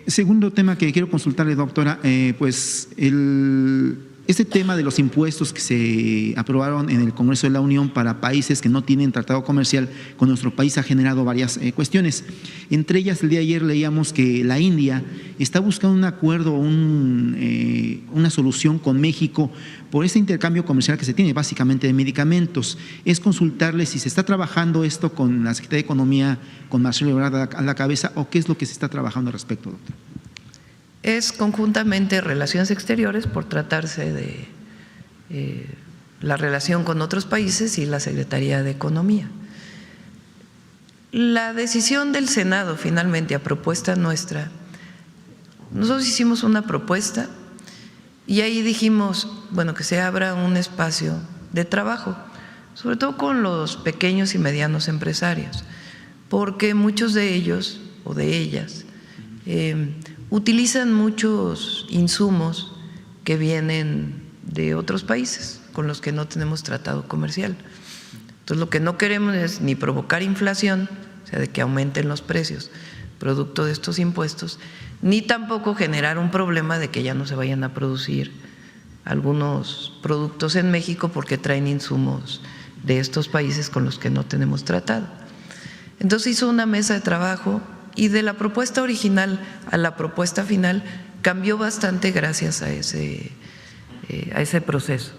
Segundo tema que quiero consultarle, doctora, pues este tema de los impuestos que se aprobaron en el Congreso de la Unión para países que no tienen tratado comercial con nuestro país ha generado varias cuestiones. Entre ellas, el día de ayer leíamos que la India está buscando un acuerdo, una solución con México por ese intercambio comercial que se tiene, básicamente de medicamentos. Es consultarle si se está trabajando esto con la Secretaría de Economía, con Marcelo Ebrard a la cabeza, o qué es lo que se está trabajando al respecto, doctor. Es conjuntamente Relaciones Exteriores, por tratarse de la relación con otros países, y la Secretaría de Economía. La decisión del Senado, finalmente, a propuesta nuestra, nosotros hicimos una propuesta y ahí dijimos, bueno, que se abra un espacio de trabajo, sobre todo con los pequeños y medianos empresarios, porque muchos de ellos o de ellas utilizan muchos insumos que vienen de otros países con los que no tenemos tratado comercial. Entonces, lo que no queremos es ni provocar inflación, o sea, de que aumenten los precios producto de estos impuestos, ni tampoco generar un problema de que ya no se vayan a producir algunos productos en México porque traen insumos de estos países con los que no tenemos tratado. Entonces hizo una mesa de trabajo y de la propuesta original a la propuesta final cambió bastante gracias a ese proceso.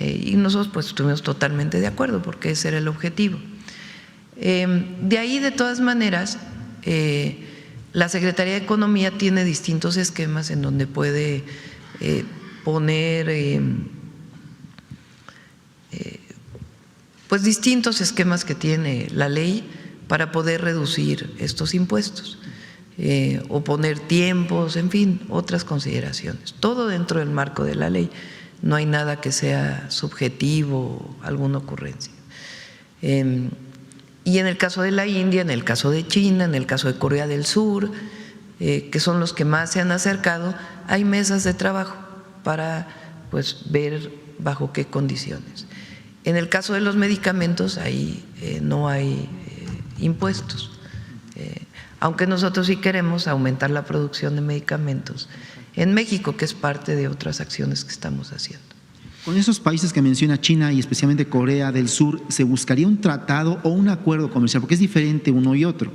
Y nosotros pues estuvimos totalmente de acuerdo porque ese era el objetivo. De ahí, de todas maneras, la Secretaría de Economía tiene distintos esquemas en donde puede poner pues distintos esquemas que tiene la ley para poder reducir estos impuestos o poner tiempos, en fin, otras consideraciones. Todo dentro del marco de la ley. No hay nada que sea subjetivo, alguna ocurrencia. Y en el caso de la India, en el caso de China, en el caso de Corea del Sur, que son los que más se han acercado, hay mesas de trabajo para pues ver bajo qué condiciones. En el caso de los medicamentos, ahí no hay impuestos, aunque nosotros sí queremos aumentar la producción de medicamentos en México, que es parte de otras acciones que estamos haciendo. Con esos países que menciona, China y especialmente Corea del Sur, ¿se buscaría un tratado o un acuerdo comercial? Porque es diferente uno y otro.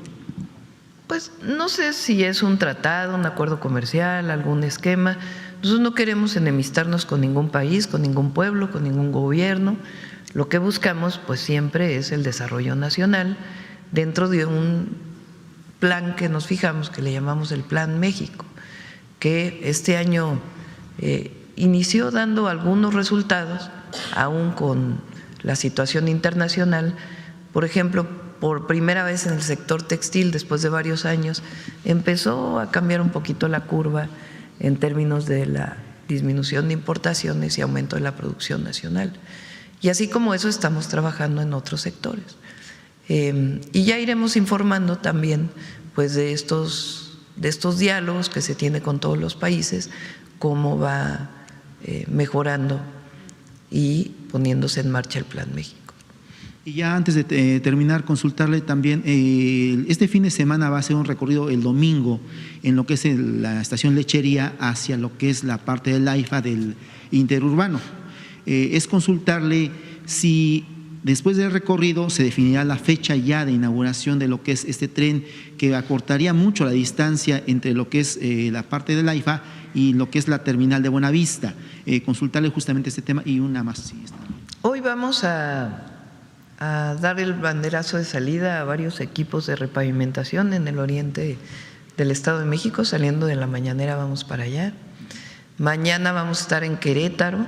Pues no sé si es un tratado, un acuerdo comercial, algún esquema. Nosotros no queremos enemistarnos con ningún país, con ningún pueblo, con ningún gobierno. Lo que buscamos pues siempre es el desarrollo nacional dentro de un plan que nos fijamos, que le llamamos el Plan México, que este año inició dando algunos resultados, aún con la situación internacional. Por ejemplo, por primera vez en el sector textil, después de varios años, empezó a cambiar un poquito la curva en términos de la disminución de importaciones y aumento de la producción nacional. Y así como eso estamos trabajando en otros sectores. Y ya iremos informando también pues de estos diálogos que se tiene con todos los países, cómo va mejorando y poniéndose en marcha el Plan México. Y ya antes de terminar, consultarle también, este fin de semana va a ser un recorrido el domingo en lo que es la estación Lechería hacia lo que es la parte del AIFA del interurbano. Es consultarle si después del recorrido se definirá la fecha ya de inauguración de lo que es este tren, que acortaría mucho la distancia entre lo que es la parte del AIFA y lo que es la terminal de Buenavista. Consultarle justamente este tema y una más. Sí, está. Hoy vamos a dar el banderazo de salida a varios equipos de repavimentación en el oriente del Estado de México. Saliendo de la mañanera vamos para allá. Mañana vamos a estar en Querétaro.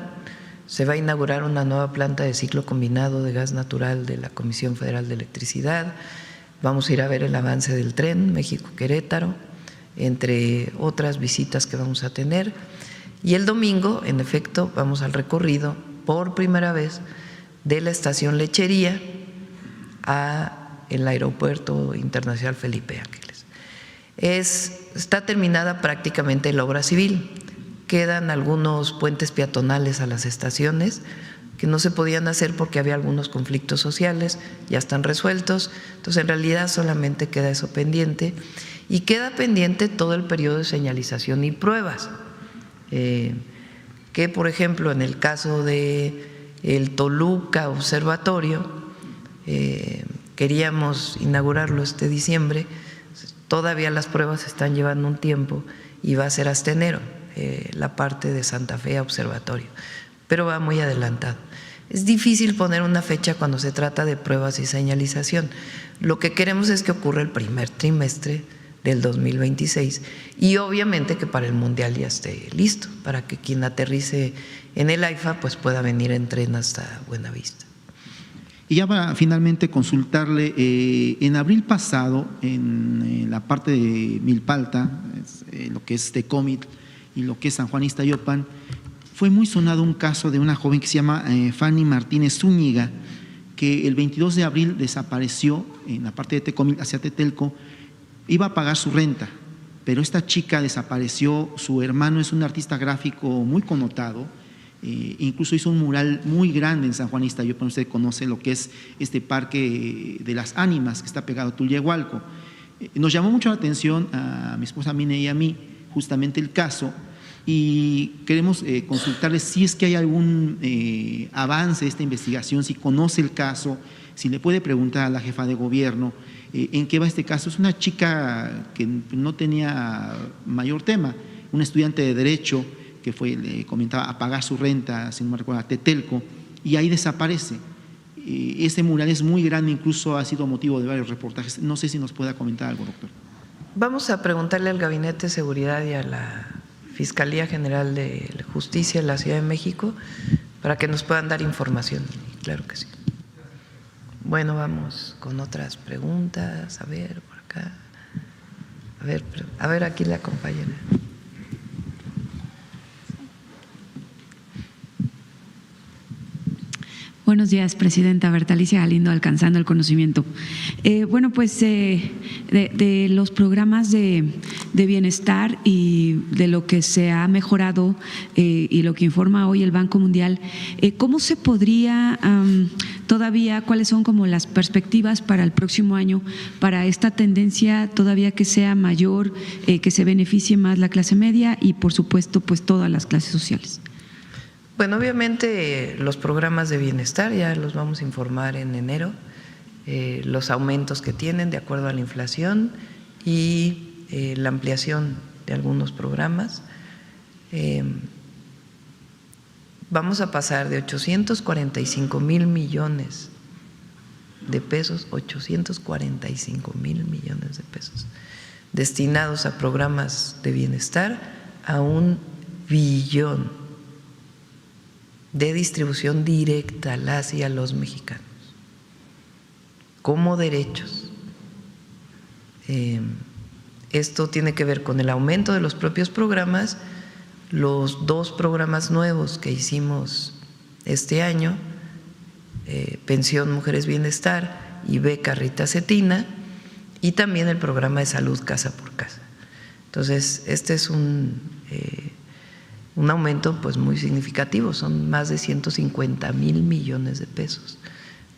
Se va a inaugurar una nueva planta de ciclo combinado de gas natural de la Comisión Federal de Electricidad. Vamos a ir a ver el avance del tren México-Querétaro, entre otras visitas que vamos a tener. Y el domingo, en efecto, vamos al recorrido por primera vez de la estación Lechería a el Aeropuerto Internacional Felipe Ángeles. Está terminada prácticamente la obra civil. Quedan algunos puentes peatonales a las estaciones que no se podían hacer porque había algunos conflictos sociales, ya están resueltos. Entonces, en realidad solamente queda eso pendiente y queda pendiente todo el periodo de señalización y pruebas, que por ejemplo en el caso de el Toluca Observatorio, queríamos inaugurarlo este diciembre, todavía las pruebas están llevando un tiempo y va a ser hasta enero, la parte de Santa Fe Observatorio, pero va muy adelantado. Es difícil poner una fecha cuando se trata de pruebas y señalización. Lo que queremos es que ocurra el primer trimestre del 2026 y obviamente que para el Mundial ya esté listo, para que quien aterrice en el AIFA pues pueda venir en tren hasta Buenavista. Y ya para finalmente consultarle, en abril pasado, en la parte de Milpalta, lo que es Tecómitl y lo que es San Juan Ixtayopan, fue muy sonado un caso de una joven que se llama Fanny Martínez Zúñiga, que el 22 de abril desapareció en la parte de Tecómitl hacia Tetelco, iba a pagar su renta, pero esta chica desapareció. Su hermano es un artista gráfico muy connotado, incluso hizo un mural muy grande en San Juan Ixtayopan. Usted conoce lo que es este parque de las ánimas que está pegado a Tulyehualco. Nos llamó mucho la atención a mi esposa Mine y a mí justamente el caso, y queremos consultarle si es que hay algún avance de esta investigación, si conoce el caso, si le puede preguntar a la jefa de gobierno en qué va este caso. Es una chica que no tenía mayor tema, una estudiante de Derecho que fue, le comentaba, a pagar su renta, si no me recuerdo, a Tetelco, y ahí desaparece. Ese mural es muy grande, incluso ha sido motivo de varios reportajes. No sé si nos pueda comentar algo, doctor. Vamos a preguntarle al Gabinete de Seguridad y a la Fiscalía General de Justicia de la Ciudad de México para que nos puedan dar información. Claro que sí. Bueno, vamos con otras preguntas. A ver, por acá. A ver aquí la compañera. Buenos días, Presidenta. Bertalicia Galindo, Alcanzando el Conocimiento. Bueno, pues de los programas de bienestar y de lo que se ha mejorado y lo que informa hoy el Banco Mundial, ¿cómo se podría todavía, cuáles son como las perspectivas para el próximo año, para esta tendencia todavía que sea mayor, que se beneficie más la clase media y, por supuesto, pues todas las clases sociales? Bueno, obviamente los programas de bienestar ya los vamos a informar en enero, los aumentos que tienen de acuerdo a la inflación y la ampliación de algunos programas. Vamos a pasar de 845,000 millones de pesos, 845,000 millones de pesos destinados a programas de bienestar a 1 billón de distribución directa a las y a los mexicanos, como derechos. Esto tiene que ver con el aumento de los propios programas, los 2 programas nuevos que hicimos este año, Pensión Mujeres Bienestar y Beca Rita Cetina, y también el programa de salud Casa por Casa. Entonces, este es un aumento pues muy significativo, son más de 150,000 millones de pesos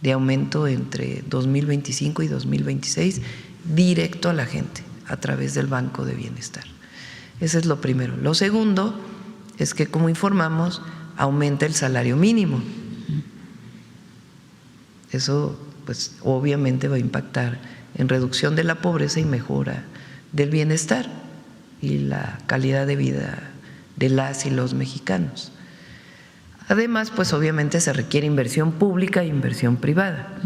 de aumento entre 2025 y 2026 directo a la gente a través del Banco de Bienestar. Ese es lo primero. Lo segundo es que, como informamos, aumenta el salario mínimo. Eso pues obviamente va a impactar en reducción de la pobreza y mejora del bienestar y la calidad de vida de las y los mexicanos. Además, pues obviamente se requiere inversión pública e inversión privada.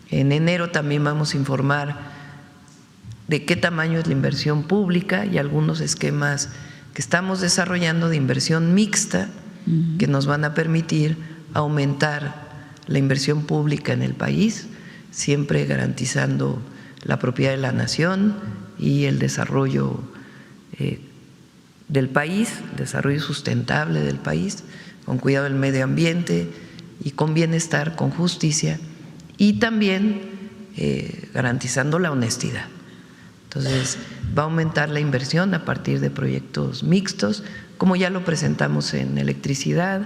En enero también vamos a informar de qué tamaño es la inversión pública y algunos esquemas que estamos desarrollando de inversión mixta que nos van a permitir aumentar la inversión pública en el país, siempre garantizando la propiedad de la nación y el desarrollo del país, desarrollo sustentable del país, con cuidado del medio ambiente y con bienestar, con justicia y también garantizando la honestidad. Entonces, va a aumentar la inversión a partir de proyectos mixtos, como ya lo presentamos en electricidad,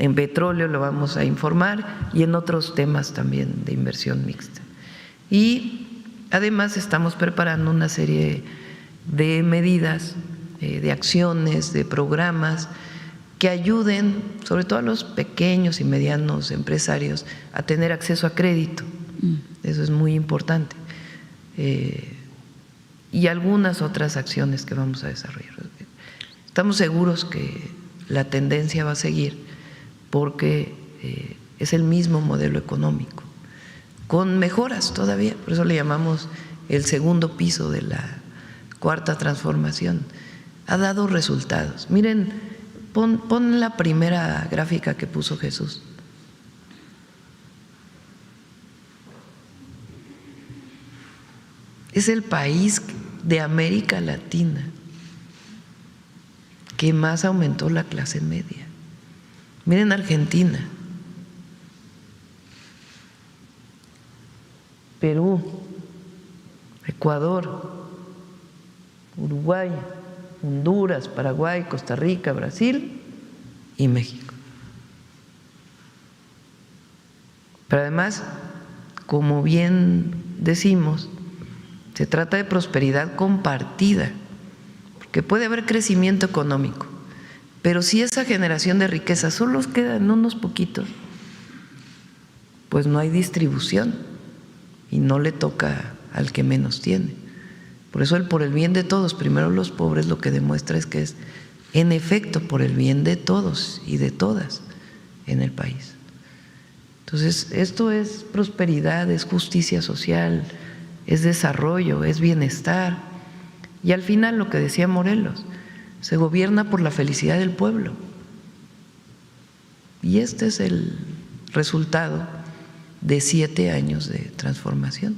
En petróleo lo vamos a informar y en otros temas también de inversión mixta. Y además estamos preparando una serie de medidas, de acciones, de programas que ayuden sobre todo a los pequeños y medianos empresarios a tener acceso a crédito. Eso es muy importante. Y algunas otras acciones que vamos a desarrollar. Estamos seguros que la tendencia va a seguir porque es el mismo modelo económico, con mejoras todavía, por eso le llamamos el segundo piso de la cuarta transformación. Ha dado resultados. Miren, pon la primera gráfica que puso Jesús. Es el país de América Latina que más aumentó la clase media. Miren Argentina, Perú, Ecuador, Uruguay, Honduras, Paraguay, Costa Rica, Brasil y México. Pero además, como bien decimos, se trata de prosperidad compartida, porque puede haber crecimiento económico, pero si esa generación de riqueza solo queda en unos poquitos, pues no hay distribución y no le toca al que menos tiene. Por eso el por el bien de todos, primero los pobres, lo que demuestra es que es en efecto por el bien de todos y de todas en el país. Entonces, esto es prosperidad, es justicia social, es desarrollo, es bienestar. Y al final, lo que decía Morelos, se gobierna por la felicidad del pueblo. Y este es el resultado de 7 años de transformación.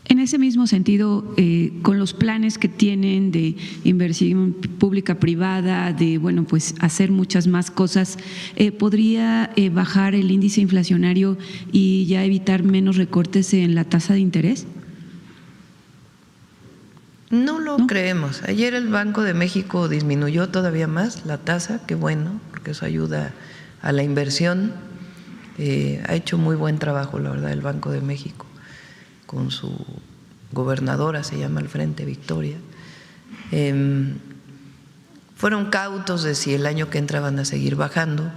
En ese mismo sentido, con los planes que tienen de inversión pública-privada, de pues hacer muchas más cosas, ¿podría bajar el índice inflacionario y ya evitar menos recortes en la tasa de interés? No lo creemos. Ayer el Banco de México disminuyó todavía más la tasa, qué bueno, porque eso ayuda a la inversión. Ha hecho muy buen trabajo, la verdad, el Banco de México, con su gobernadora, se llama al frente, Victoria. Fueron cautos de si el año que entra van a seguir bajando,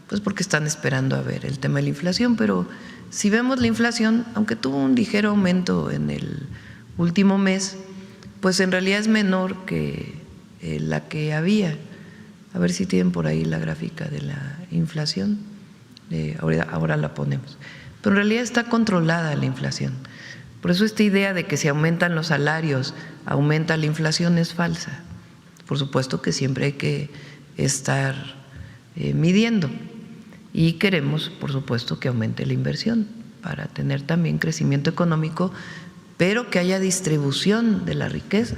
pues porque están esperando a ver el tema de la inflación, pero si vemos la inflación, aunque tuvo un ligero aumento en el último mes, pues en realidad es menor que la que había. A ver si tienen por ahí la gráfica de la inflación, ahora la ponemos. Pero en realidad está controlada la inflación. Por eso esta idea de que si aumentan los salarios, aumenta la inflación es falsa. Por supuesto que siempre hay que estar midiendo y queremos, por supuesto, que aumente la inversión para tener también crecimiento económico, pero que haya distribución de la riqueza,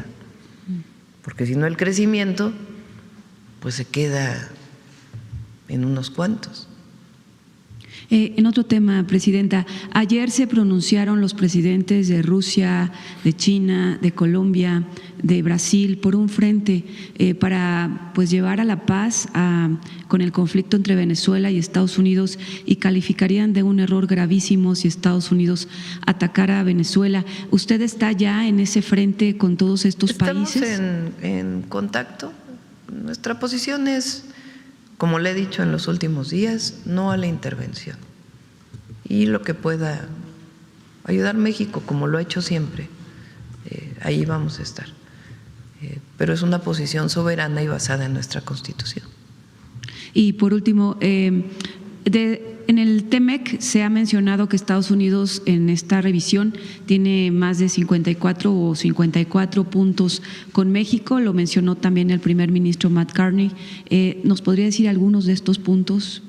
porque si no el crecimiento pues se queda en unos cuantos. En otro tema, Presidenta, ayer se pronunciaron los presidentes de Rusia, de China, de Colombia, de Brasil por un frente para llevar a la paz con el conflicto entre Venezuela y Estados Unidos, y calificarían de un error gravísimo si Estados Unidos atacara a Venezuela. ¿Usted está ya en ese frente con todos estos países? Estamos en contacto. Nuestra posición es, como le he dicho en los últimos días, no a la intervención. Y lo que pueda ayudar México, como lo ha hecho siempre, ahí vamos a estar. Pero es una posición soberana y basada en nuestra Constitución. Y por último, en el TEMEC se ha mencionado que Estados Unidos en esta revisión tiene más de 54 puntos con México, lo mencionó también el primer ministro Matt Carney. ¿Nos podría decir algunos de estos puntos?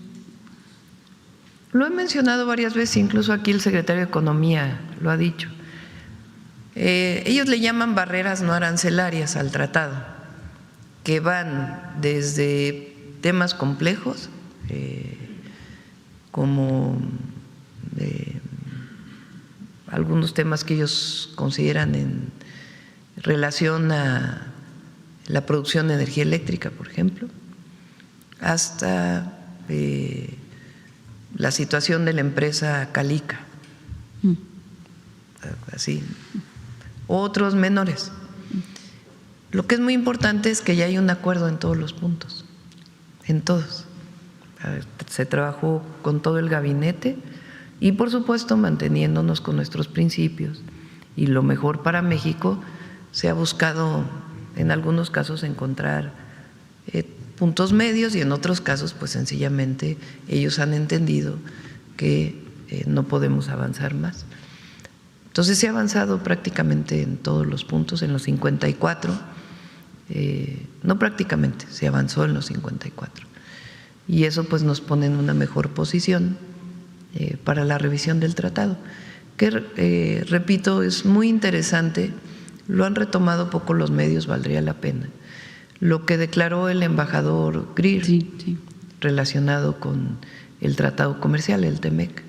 Lo he mencionado varias veces, incluso aquí el secretario de Economía lo ha dicho. Ellos le llaman barreras no arancelarias al tratado, que van desde temas complejos, como algunos temas que ellos consideran en relación a la producción de energía eléctrica, por ejemplo, hasta la situación de la empresa Calica, así, otros menores. Lo que es muy importante es que ya hay un acuerdo en todos los puntos, en todos. Se trabajó con todo el gabinete y, por supuesto, manteniéndonos con nuestros principios. Y lo mejor para México, se ha buscado en algunos casos encontrar puntos medios y en otros casos pues sencillamente ellos han entendido que no podemos avanzar más. Entonces se ha avanzado prácticamente en todos los puntos, en los 54, no prácticamente, se avanzó en los 54 y eso pues nos pone en una mejor posición para la revisión del tratado, que repito, es muy interesante, lo han retomado poco los medios, valdría la pena. Lo que declaró el embajador Greer relacionado con el tratado comercial, el TEMEC.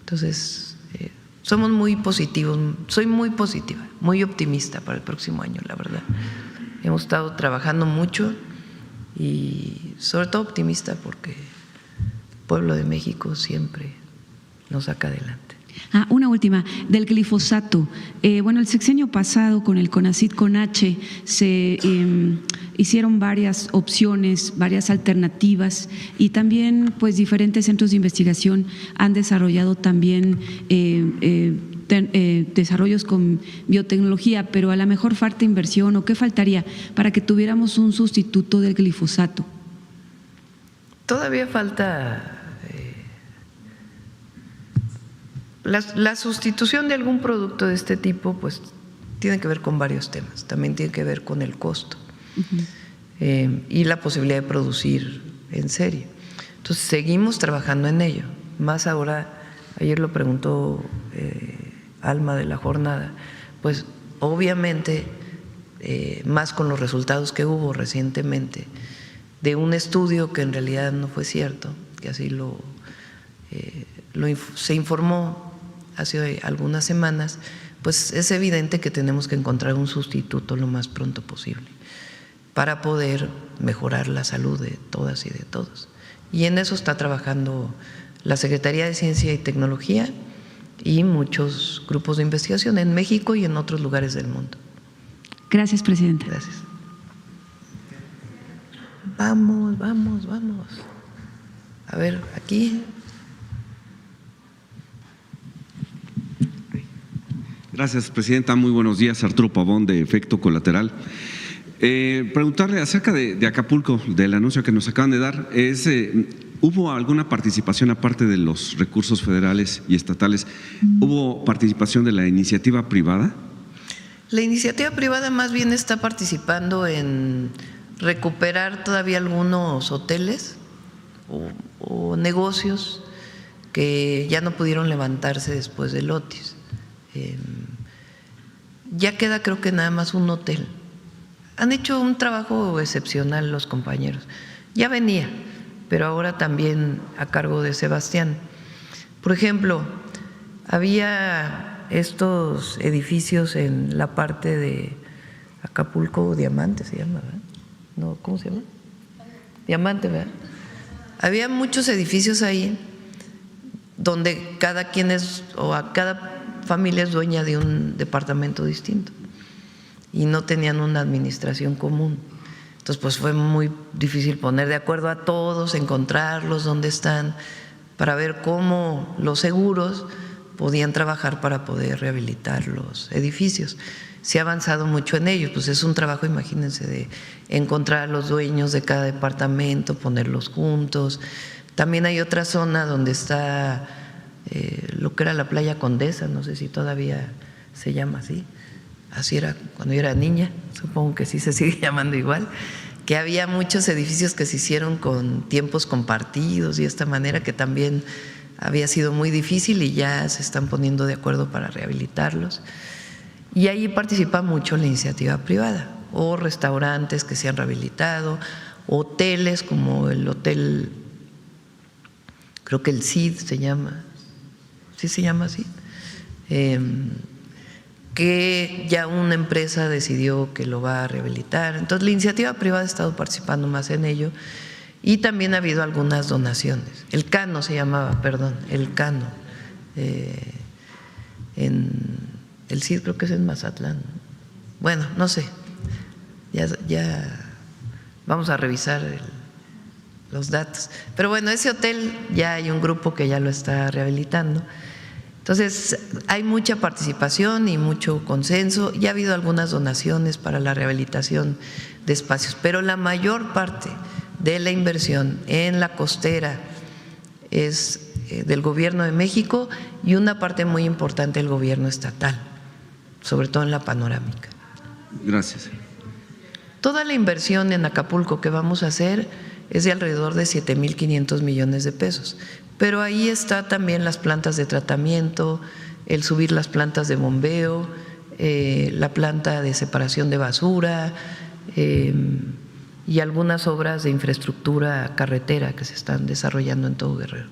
Entonces, somos muy positivos, soy muy positiva, muy optimista para el próximo año, la verdad. Hemos estado trabajando mucho y sobre todo optimista porque el pueblo de México siempre nos saca adelante. Una última, del glifosato. Bueno, el sexenio pasado con el CONACYT-CONACHE se hicieron varias opciones, varias alternativas y también pues diferentes centros de investigación han desarrollado también desarrollos con biotecnología, pero a la mejor falta inversión o qué faltaría para que tuviéramos un sustituto del glifosato. Todavía falta la sustitución de algún producto de este tipo, pues tiene que ver con varios temas, también tiene que ver con el costo y la posibilidad de producir en serie. Entonces seguimos trabajando en ello, más ahora, ayer lo preguntó Alma de la jornada, pues obviamente más con los resultados que hubo recientemente de un estudio que en realidad no fue cierto, que así se informó hace algunas semanas, pues es evidente que tenemos que encontrar un sustituto lo más pronto posible para poder mejorar la salud de todas y de todos. Y en eso está trabajando la Secretaría de Ciencia y Tecnología y muchos grupos de investigación en México y en otros lugares del mundo. Gracias, Presidenta. Gracias. Vamos. A ver, aquí. Gracias, Presidenta. Muy buenos días. Arturo Pavón, de Efecto Colateral. Preguntarle acerca de Acapulco, del anuncio que nos acaban de dar. ¿Hubo alguna participación, aparte de los recursos federales y estatales, hubo participación de la iniciativa privada? La iniciativa privada más bien está participando en recuperar todavía algunos hoteles o negocios que ya no pudieron levantarse después del Otis. Ya queda creo que nada más un hotel. Han hecho un trabajo excepcional los compañeros. Ya venía, pero ahora también a cargo de Sebastián. Por ejemplo, había estos edificios en la parte de Acapulco, Diamante se llama, ¿verdad? No, ¿cómo se llama? Diamante, ¿verdad? Había muchos edificios ahí donde cada quien cada familia es dueña de un departamento distinto y no tenían una administración común. Entonces, pues fue muy difícil poner de acuerdo a todos, encontrarlos, dónde están, para ver cómo los seguros podían trabajar para poder rehabilitar los edificios. Se ha avanzado mucho en ello, pues es un trabajo, imagínense, de encontrar a los dueños de cada departamento, ponerlos juntos. También hay otra zona donde está lo que era la playa Condesa, no sé si todavía se llama así era cuando yo era niña, supongo que sí se sigue llamando igual, que había muchos edificios que se hicieron con tiempos compartidos y de esta manera que también había sido muy difícil y ya se están poniendo de acuerdo para rehabilitarlos. Y ahí participa mucho la iniciativa privada, o restaurantes que se han rehabilitado, hoteles como el hotel, creo que el CID se llama, ¿sí se llama así? Que ya una empresa decidió que lo va a rehabilitar. Entonces la iniciativa privada ha estado participando más en ello Y también ha habido algunas donaciones. El Cano se llamaba, perdón, el Cano. En el CID creo que es en Mazatlán. Bueno, no sé. Ya vamos a revisar los datos. Pero bueno, ese hotel ya hay un grupo que ya lo está rehabilitando. Entonces, hay mucha participación y mucho consenso. Ya ha habido algunas donaciones para la rehabilitación de espacios, pero la mayor parte de la inversión en la costera es del Gobierno de México y una parte muy importante del Gobierno estatal, sobre todo en la panorámica. Gracias. Toda la inversión en Acapulco que vamos a hacer es de alrededor de 7,500 millones de pesos, pero ahí está también las plantas de tratamiento, el subir las plantas de bombeo, la planta de separación de basura y algunas obras de infraestructura carretera que se están desarrollando en todo Guerrero.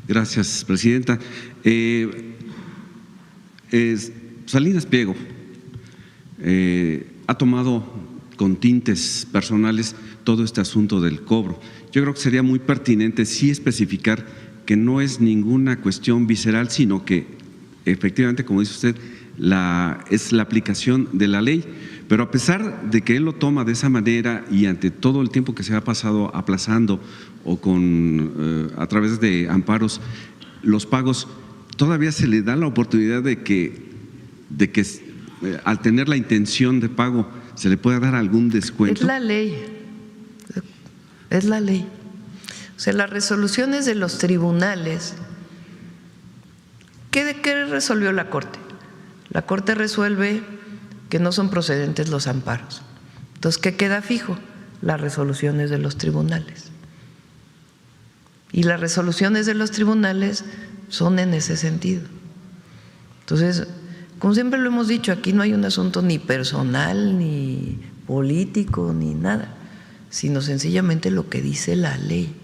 Gracias, presidenta. Salinas Pliego ha tomado con tintes personales todo este asunto del cobro. Yo creo que sería muy pertinente sí especificar que no es ninguna cuestión visceral, sino que efectivamente, como dice usted, es la aplicación de la ley. Pero a pesar de que él lo toma de esa manera y ante todo el tiempo que se ha pasado aplazando o a través de amparos los pagos, todavía se le da la oportunidad de que al tener la intención de pago se le pueda dar algún descuento. Es la ley, es la ley. O sea, las resoluciones de los tribunales, ¿qué resolvió la Corte? La Corte resuelve que no son procedentes los amparos. Entonces, ¿qué queda fijo? Las resoluciones de los tribunales. Y las resoluciones de los tribunales son en ese sentido. Entonces, como siempre lo hemos dicho, aquí no hay un asunto ni personal, ni político, ni nada, sino sencillamente lo que dice la ley.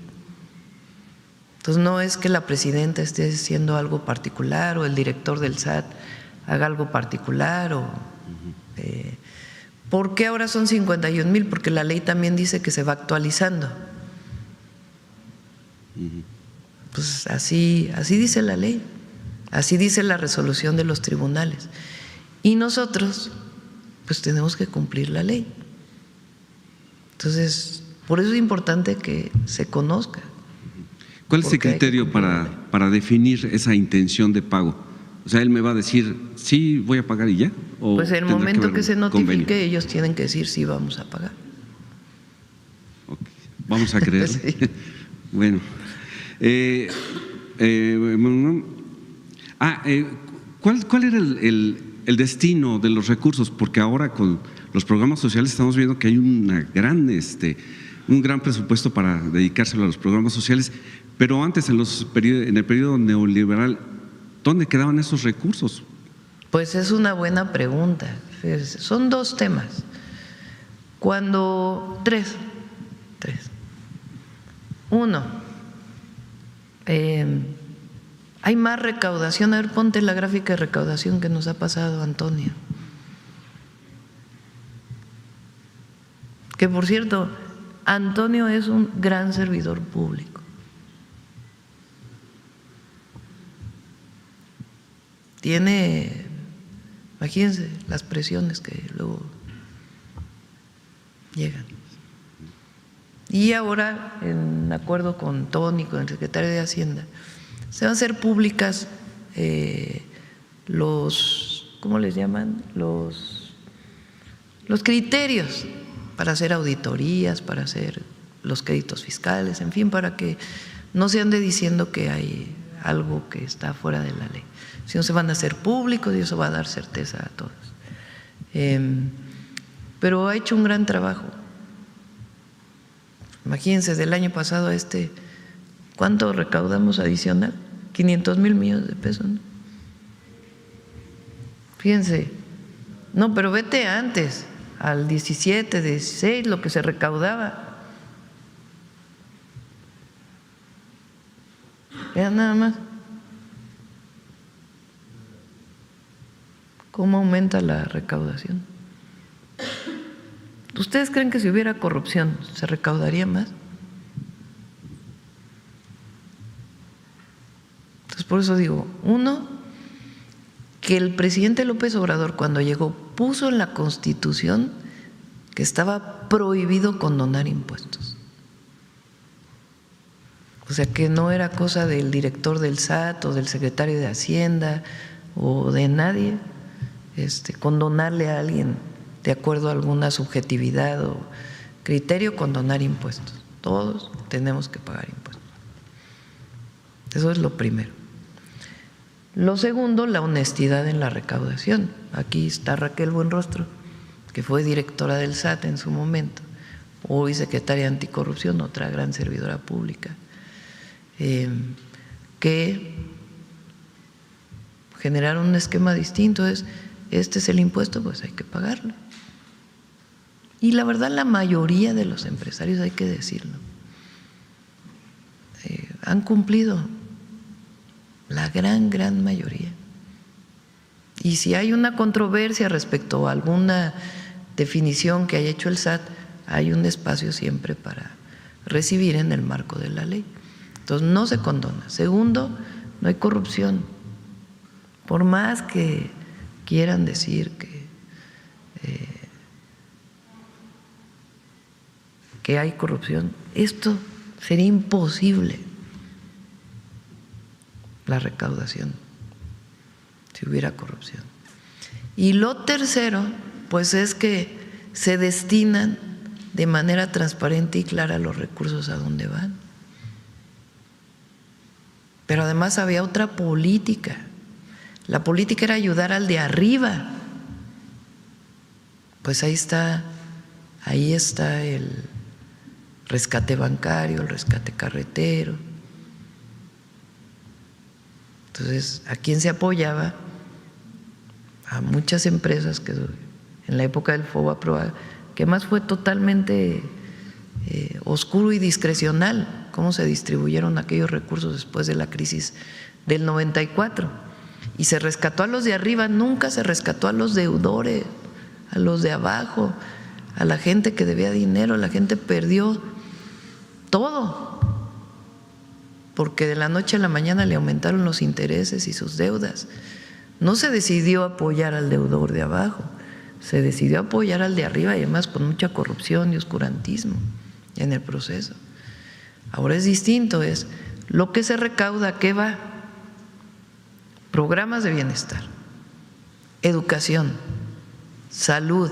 Entonces, no es que la presidenta esté haciendo algo particular o el director del SAT haga algo particular ¿por qué ahora son 51,000? Porque la ley también dice que se va actualizando. Pues así dice la ley, así dice la resolución de los tribunales. Y nosotros, pues tenemos que cumplir la ley. Entonces, por eso es importante que se conozca. ¿Cuál es el criterio para definir esa intención de pago? O sea, él me va a decir, sí, voy a pagar y ya. ¿O pues en el momento que se notifique, ellos tienen que decir sí, vamos a pagar. Okay. Vamos a creer. Sí. Bueno. ¿Cuál era el destino de los recursos? Porque ahora con los programas sociales estamos viendo que hay un gran presupuesto para dedicárselo a los programas sociales, pero antes en el periodo neoliberal, ¿dónde quedaban esos recursos? Pues es una buena pregunta. Son dos temas. Tres. Uno, hay más recaudación. A ver, ponte la gráfica de recaudación que nos ha pasado Antonio. Que por cierto, Antonio es un gran servidor público. Tiene, imagínense las presiones que luego llegan. Y ahora, en acuerdo con Tony, con el secretario de Hacienda, se van a hacer públicas ¿cómo les llaman? Los criterios para hacer auditorías, para hacer los créditos fiscales, en fin, para que no se ande diciendo que hay algo que está fuera de la ley. Si no, se van a hacer públicos y eso va a dar certeza a todos. Pero ha hecho un gran trabajo. Imagínense, del año pasado a ¿cuánto recaudamos adicional? 500,000 millones de pesos, ¿no? Fíjense, no, pero vete antes, al 17, 16, lo que se recaudaba. Vean nada más cómo aumenta la recaudación. ¿Ustedes creen que si hubiera corrupción se recaudaría más? Entonces, por eso digo, uno, que el presidente López Obrador cuando llegó puso en la Constitución que estaba prohibido condonar impuestos. O sea, que no era cosa del director del SAT o del secretario de Hacienda o de nadie condonarle a alguien de acuerdo a alguna subjetividad o criterio, condonar impuestos. Todos tenemos que pagar impuestos. Eso es lo primero. Lo segundo, la honestidad en la recaudación. Aquí está Raquel Buenrostro, que fue directora del SAT en su momento, hoy secretaria de Anticorrupción, otra gran servidora pública, que generaron un esquema distinto. Este es el impuesto, pues hay que pagarlo. Y la verdad, la mayoría de los empresarios, hay que decirlo, han cumplido, la gran mayoría. Y si hay una controversia respecto a alguna definición que haya hecho el SAT, hay un espacio siempre para recibir en el marco de la ley. Entonces, no se condona. Segundo, no hay corrupción. Por más que quieran decir que hay corrupción, esto sería imposible, la recaudación, si hubiera corrupción. Y lo tercero, pues es que se destinan de manera transparente y clara los recursos a dónde van. Pero además había otra política. La política era ayudar al de arriba. Pues ahí está el rescate bancario, el rescate carretero. Entonces, ¿a quién se apoyaba? A muchas empresas que en la época del FOBAPROA, que más fue totalmente oscuro y discrecional, cómo se distribuyeron aquellos recursos después de la crisis del 94. Y se rescató a los de arriba, nunca se rescató a los deudores, a los de abajo, a la gente que debía dinero. La gente perdió todo, porque de la noche a la mañana le aumentaron los intereses y sus deudas. No se decidió apoyar al deudor de abajo, se decidió apoyar al de arriba, y además con mucha corrupción y oscurantismo en el proceso. Ahora es distinto, es lo que se recauda, ¿a qué va? Programas de bienestar, educación, salud.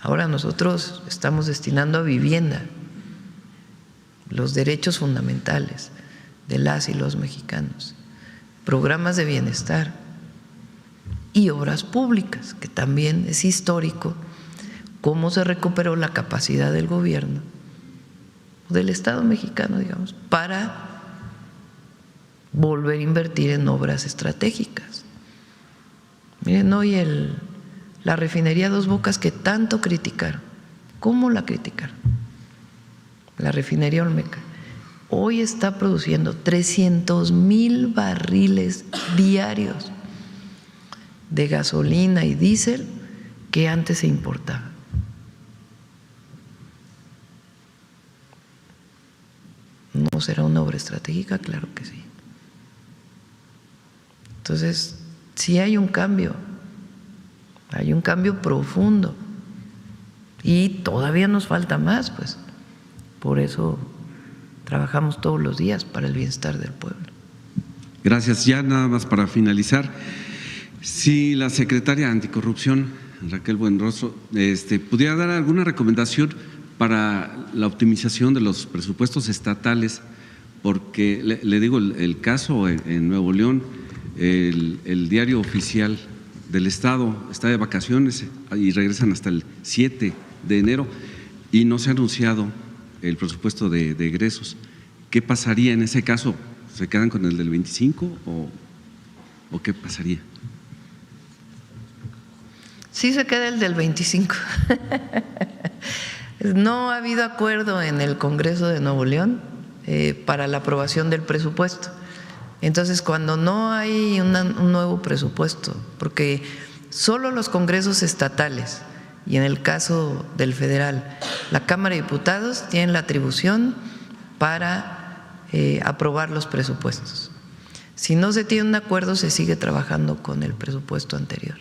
Ahora nosotros estamos destinando a vivienda, los derechos fundamentales de las y los mexicanos, programas de bienestar y obras públicas, que también es histórico cómo se recuperó la capacidad del gobierno, del Estado mexicano, digamos, para volver a invertir en obras estratégicas. Miren, hoy la refinería Dos Bocas, que tanto criticaron, ¿cómo la criticaron? La refinería Olmeca hoy está produciendo 300,000 barriles diarios de gasolina y diésel que antes se importaba. ¿No será una obra estratégica? Claro que sí. Entonces, sí hay un cambio profundo, y todavía nos falta más, pues. Por eso trabajamos todos los días para el bienestar del pueblo. Gracias. Ya nada más para finalizar, si la secretaria Anticorrupción, Raquel Buenrostro, pudiera dar alguna recomendación para la optimización de los presupuestos estatales, porque le digo, el caso en Nuevo León, el diario oficial del Estado está de vacaciones y regresan hasta el 7 de enero y no se ha anunciado el presupuesto de egresos. ¿Qué pasaría en ese caso? ¿Se quedan con el del 25 o qué pasaría? Sí, se queda el del 25. No ha habido acuerdo en el Congreso de Nuevo León para la aprobación del presupuesto. Entonces, cuando no hay un nuevo presupuesto, porque solo los congresos estatales y en el caso del federal, la Cámara de Diputados tienen la atribución para aprobar los presupuestos. Si no se tiene un acuerdo, se sigue trabajando con el presupuesto anterior,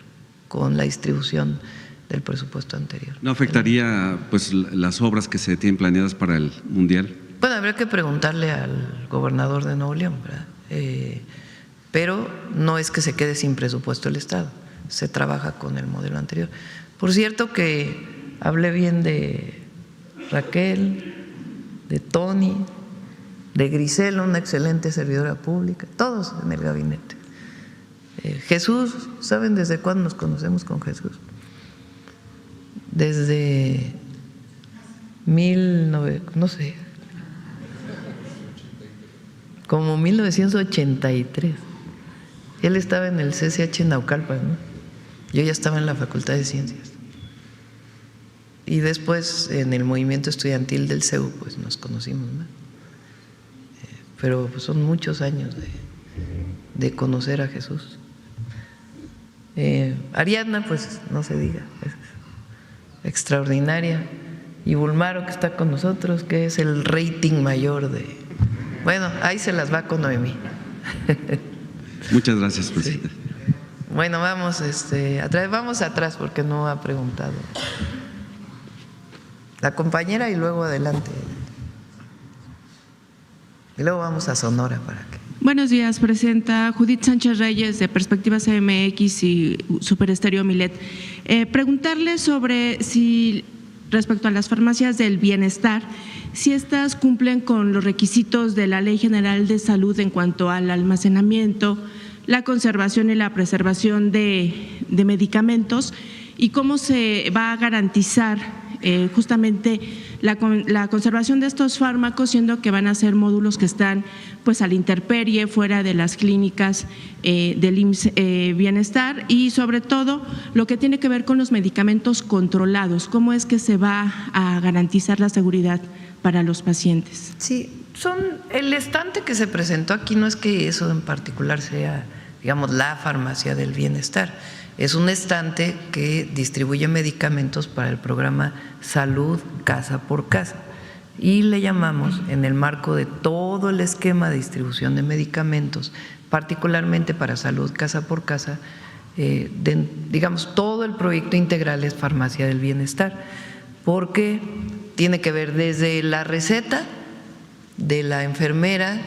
con la distribución del presupuesto anterior. ¿No afectaría pues las obras que se tienen planeadas para el Mundial? Bueno, habría que preguntarle al gobernador de Nuevo León, ¿verdad? Pero no es que se quede sin presupuesto el Estado, se trabaja con el modelo anterior. Por cierto que hablé bien de Raquel, de Tony, de Grisela, una excelente servidora pública, todos en el gabinete. Jesús, ¿saben desde cuándo nos conocemos con Jesús? Desde como 1983. Él estaba en el CCH Naucalpan, ¿no? Yo ya estaba en la Facultad de Ciencias. Y después en el movimiento estudiantil del CEU, pues nos conocimos, ¿no? Pero pues son muchos años de conocer a Jesús. Ariadna, pues no se diga, es extraordinaria. Y Bulmaro, que está con nosotros, que es el rating mayor de… Bueno, ahí se las va con Noemí. Muchas gracias, presidente. Sí. Bueno, vamos atrás porque no ha preguntado la compañera y luego adelante. Y luego vamos a Sonora para que… Buenos días, presidenta. Judith Sánchez Reyes, de Perspectivas MX y Super Estéreo Milet. Preguntarle sobre si, respecto a las farmacias del bienestar, si estas cumplen con los requisitos de la Ley General de Salud en cuanto al almacenamiento, la conservación y la preservación de medicamentos, y cómo se va a garantizar justamente la conservación de estos fármacos, siendo que van a ser módulos que están pues a la intemperie, fuera de las clínicas del IMSS Bienestar, y sobre todo lo que tiene que ver con los medicamentos controlados, cómo es que se va a garantizar la seguridad para los pacientes. Sí, el estante que se presentó aquí no es que eso en particular sea, digamos, la farmacia del bienestar. Es un estante que distribuye medicamentos para el programa Salud Casa por Casa, y le llamamos, en el marco de todo el esquema de distribución de medicamentos, particularmente para Salud Casa por Casa, digamos, todo el proyecto integral es farmacia del bienestar, porque tiene que ver desde la receta de la enfermera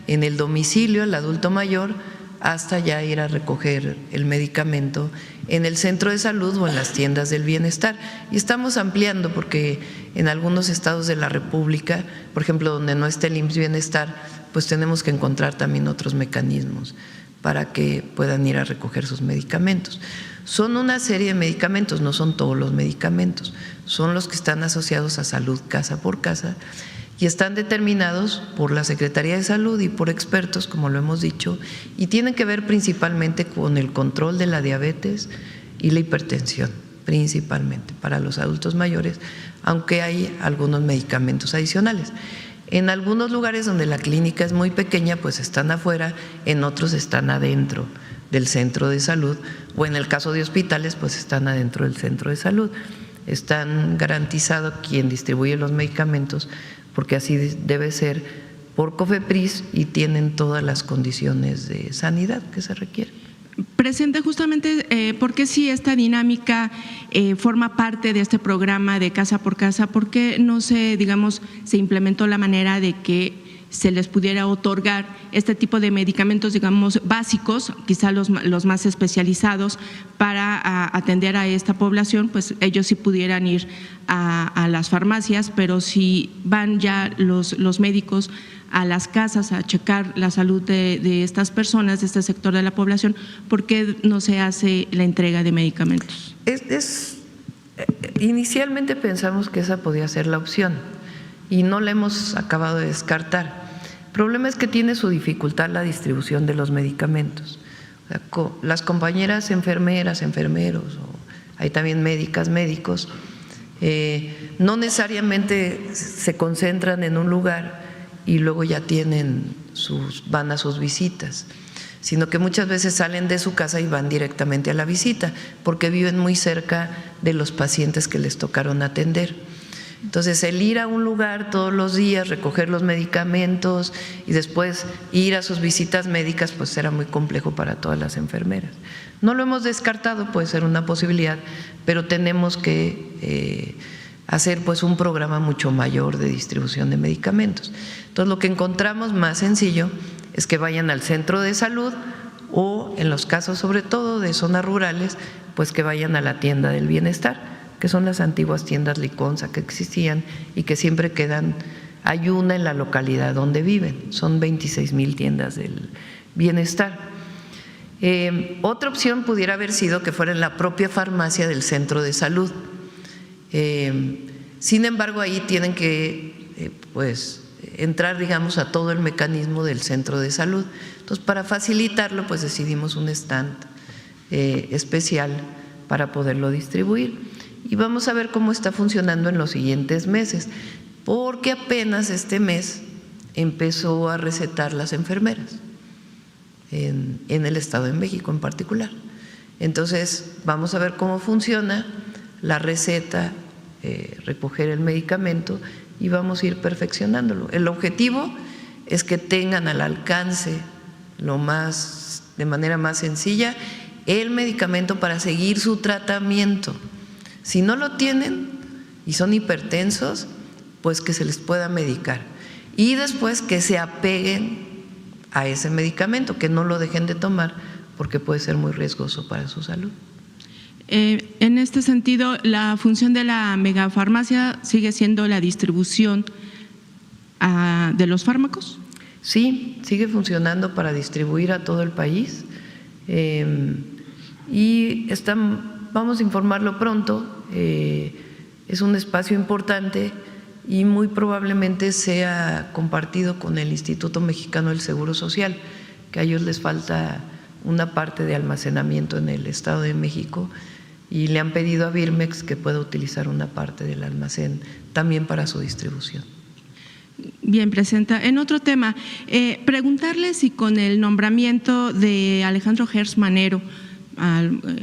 en el domicilio, el adulto mayor, hasta ya ir a recoger el medicamento en el centro de salud o en las tiendas del bienestar. Y estamos ampliando porque en algunos estados de la República, por ejemplo, donde no está el IMSS Bienestar, pues tenemos que encontrar también otros mecanismos para que puedan ir a recoger sus medicamentos. Son una serie de medicamentos, no son todos los medicamentos, son los que están asociados a Salud Casa por Casa, y están determinados por la Secretaría de Salud y por expertos, como lo hemos dicho, y tienen que ver principalmente con el control de la diabetes y la hipertensión, principalmente para los adultos mayores, aunque hay algunos medicamentos adicionales. En algunos lugares donde la clínica es muy pequeña, pues están afuera, en otros están adentro del centro de salud, o en el caso de hospitales, pues están adentro del centro de salud. Están garantizados quien distribuye los medicamentos, porque así debe ser, por COFEPRIS, y tienen todas las condiciones de sanidad que se requieren. Presidente, justamente, ¿por qué si esta dinámica forma parte de este programa de Casa por Casa? ¿Por qué no se implementó la manera de que se les pudiera otorgar este tipo de medicamentos, digamos, básicos, quizá los más especializados, para atender a esta población? Pues ellos sí pudieran ir a las farmacias, pero si van ya los médicos a las casas a checar la salud de estas personas, de este sector de la población, ¿por qué no se hace la entrega de medicamentos? Inicialmente pensamos que esa podía ser la opción y no la hemos acabado de descartar. El problema es que tiene su dificultad la distribución de los medicamentos. O sea, las compañeras enfermeras, enfermeros, o hay también médicas, médicos, no necesariamente se concentran en un lugar y luego ya van a sus visitas, sino que muchas veces salen de su casa y van directamente a la visita, porque viven muy cerca de los pacientes que les tocaron atender. Entonces, el ir a un lugar todos los días, recoger los medicamentos y después ir a sus visitas médicas, pues era muy complejo para todas las enfermeras. No lo hemos descartado, puede ser una posibilidad, pero tenemos que hacer pues un programa mucho mayor de distribución de medicamentos. Entonces, lo que encontramos más sencillo es que vayan al centro de salud o, en los casos sobre todo de zonas rurales, pues que vayan a la tienda del bienestar, que son las antiguas tiendas Liconza que existían y que siempre hay una en la localidad donde viven. Son 26,000 tiendas del bienestar. Otra opción pudiera haber sido que fuera en la propia farmacia del centro de salud. Sin embargo, ahí tienen que pues entrar, digamos, a todo el mecanismo del centro de salud. Entonces, para facilitarlo, pues decidimos un stand especial para poderlo distribuir. Y vamos a ver cómo está funcionando en los siguientes meses, porque apenas este mes empezó a recetar las enfermeras, en el Estado de México en particular. Entonces, vamos a ver cómo funciona la receta, recoger el medicamento y vamos a ir perfeccionándolo. El objetivo es que tengan al alcance de manera más sencilla el medicamento para seguir su tratamiento. Si no lo tienen y son hipertensos, pues que se les pueda medicar y después que se apeguen a ese medicamento, que no lo dejen de tomar porque puede ser muy riesgoso para su salud. En este sentido, la función de la megafarmacia sigue siendo la distribución de los fármacos. Sí, sigue funcionando para distribuir a todo el país y vamos a informarlo pronto. Es un espacio importante y muy probablemente sea compartido con el Instituto Mexicano del Seguro Social, que a ellos les falta una parte de almacenamiento en el Estado de México y le han pedido a Birmex que pueda utilizar una parte del almacén también para su distribución. Bien, Presidenta. En otro tema, preguntarle si con el nombramiento de Alejandro Gertz Manero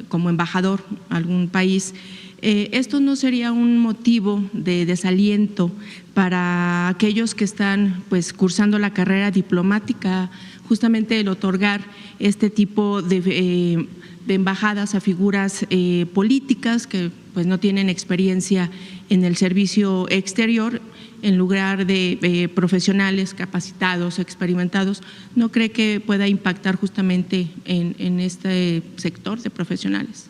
como embajador a algún país, ¿esto no sería un motivo de desaliento para aquellos que están pues cursando la carrera diplomática, justamente el otorgar este tipo de embajadas a figuras políticas que pues no tienen experiencia en el servicio exterior, en lugar de profesionales capacitados, experimentados? ¿No cree que pueda impactar justamente en este sector de profesionales?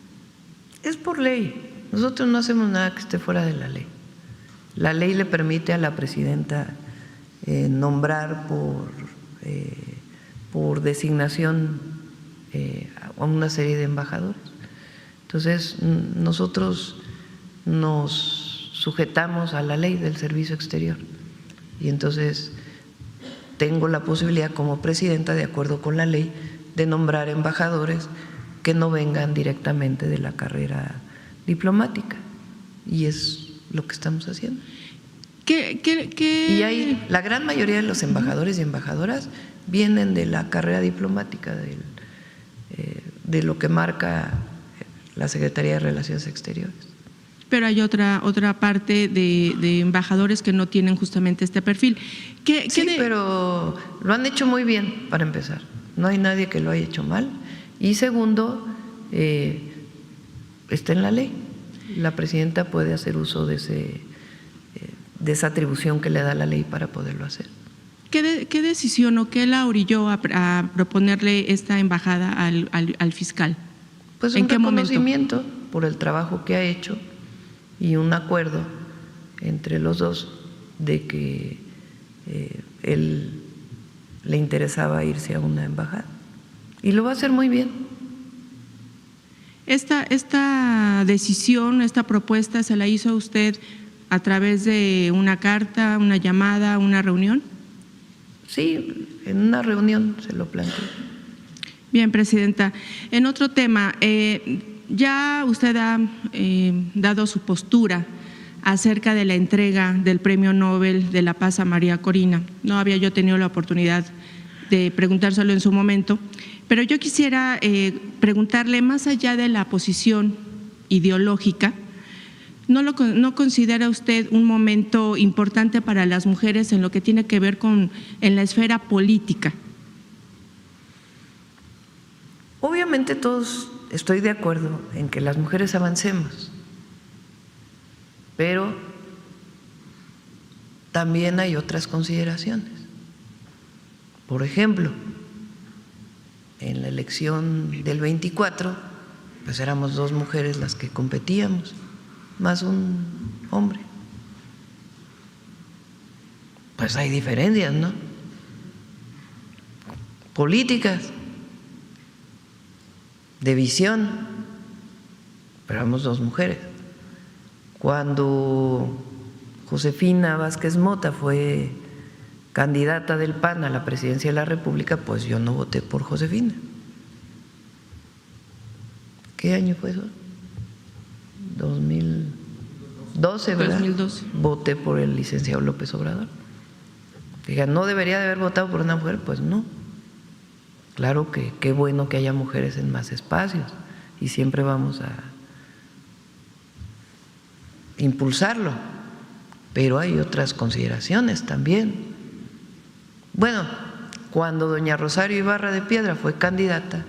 Es por ley. Nosotros no hacemos nada que esté fuera de la ley. La ley le permite a la presidenta nombrar por designación a una serie de embajadores. Entonces, nosotros nos sujetamos a la ley del servicio exterior y entonces tengo la posibilidad como presidenta, de acuerdo con la ley, de nombrar embajadores que no vengan directamente de la carrera diplomática, y es lo que estamos haciendo. Y hay, la gran mayoría de los embajadores y embajadoras vienen de la carrera diplomática, de lo que marca la Secretaría de Relaciones Exteriores. Pero hay otra parte de embajadores que no tienen justamente este perfil. Pero lo han hecho muy bien, para empezar. No hay nadie que lo haya hecho mal. Y segundo, está en la ley. La presidenta puede hacer uso de esa atribución que le da la ley para poderlo hacer. ¿Qué decisión o qué la orilló a proponerle esta embajada al fiscal? Pues un reconocimiento por el trabajo que ha hecho y un acuerdo entre los dos de que él le interesaba irse a una embajada. Y lo va a hacer muy bien. Esta decisión, esta propuesta, ¿se la hizo usted a través de una carta, una llamada, una reunión? Sí, en una reunión se lo planteó. Bien, Presidenta. En otro tema, ya usted ha dado su postura acerca de la entrega del Premio Nobel de la Paz a María Corina. No había yo tenido la oportunidad de preguntárselo en su momento, pero yo quisiera preguntarle, más allá de la posición ideológica, ¿No considera usted un momento importante para las mujeres en lo que tiene que ver en la esfera política? Obviamente todos estoy de acuerdo en que las mujeres avancemos, pero también hay otras consideraciones. Por ejemplo, en la elección del 24, pues éramos 2 mujeres las que competíamos, más un hombre. Pues hay diferencias, ¿no? Políticas, de visión, pero éramos 2 mujeres. Cuando Josefina Vázquez Mota fue candidata del PAN a la presidencia de la República, pues yo no voté por Josefina. ¿Qué año fue eso? 2012, ¿verdad? 2012. Voté por el licenciado López Obrador. Diga, ¿no debería de haber votado por una mujer? Pues no. Claro que qué bueno que haya mujeres en más espacios y siempre vamos a impulsarlo, pero hay otras consideraciones también. Bueno, cuando doña Rosario Ibarra de Piedra fue candidata,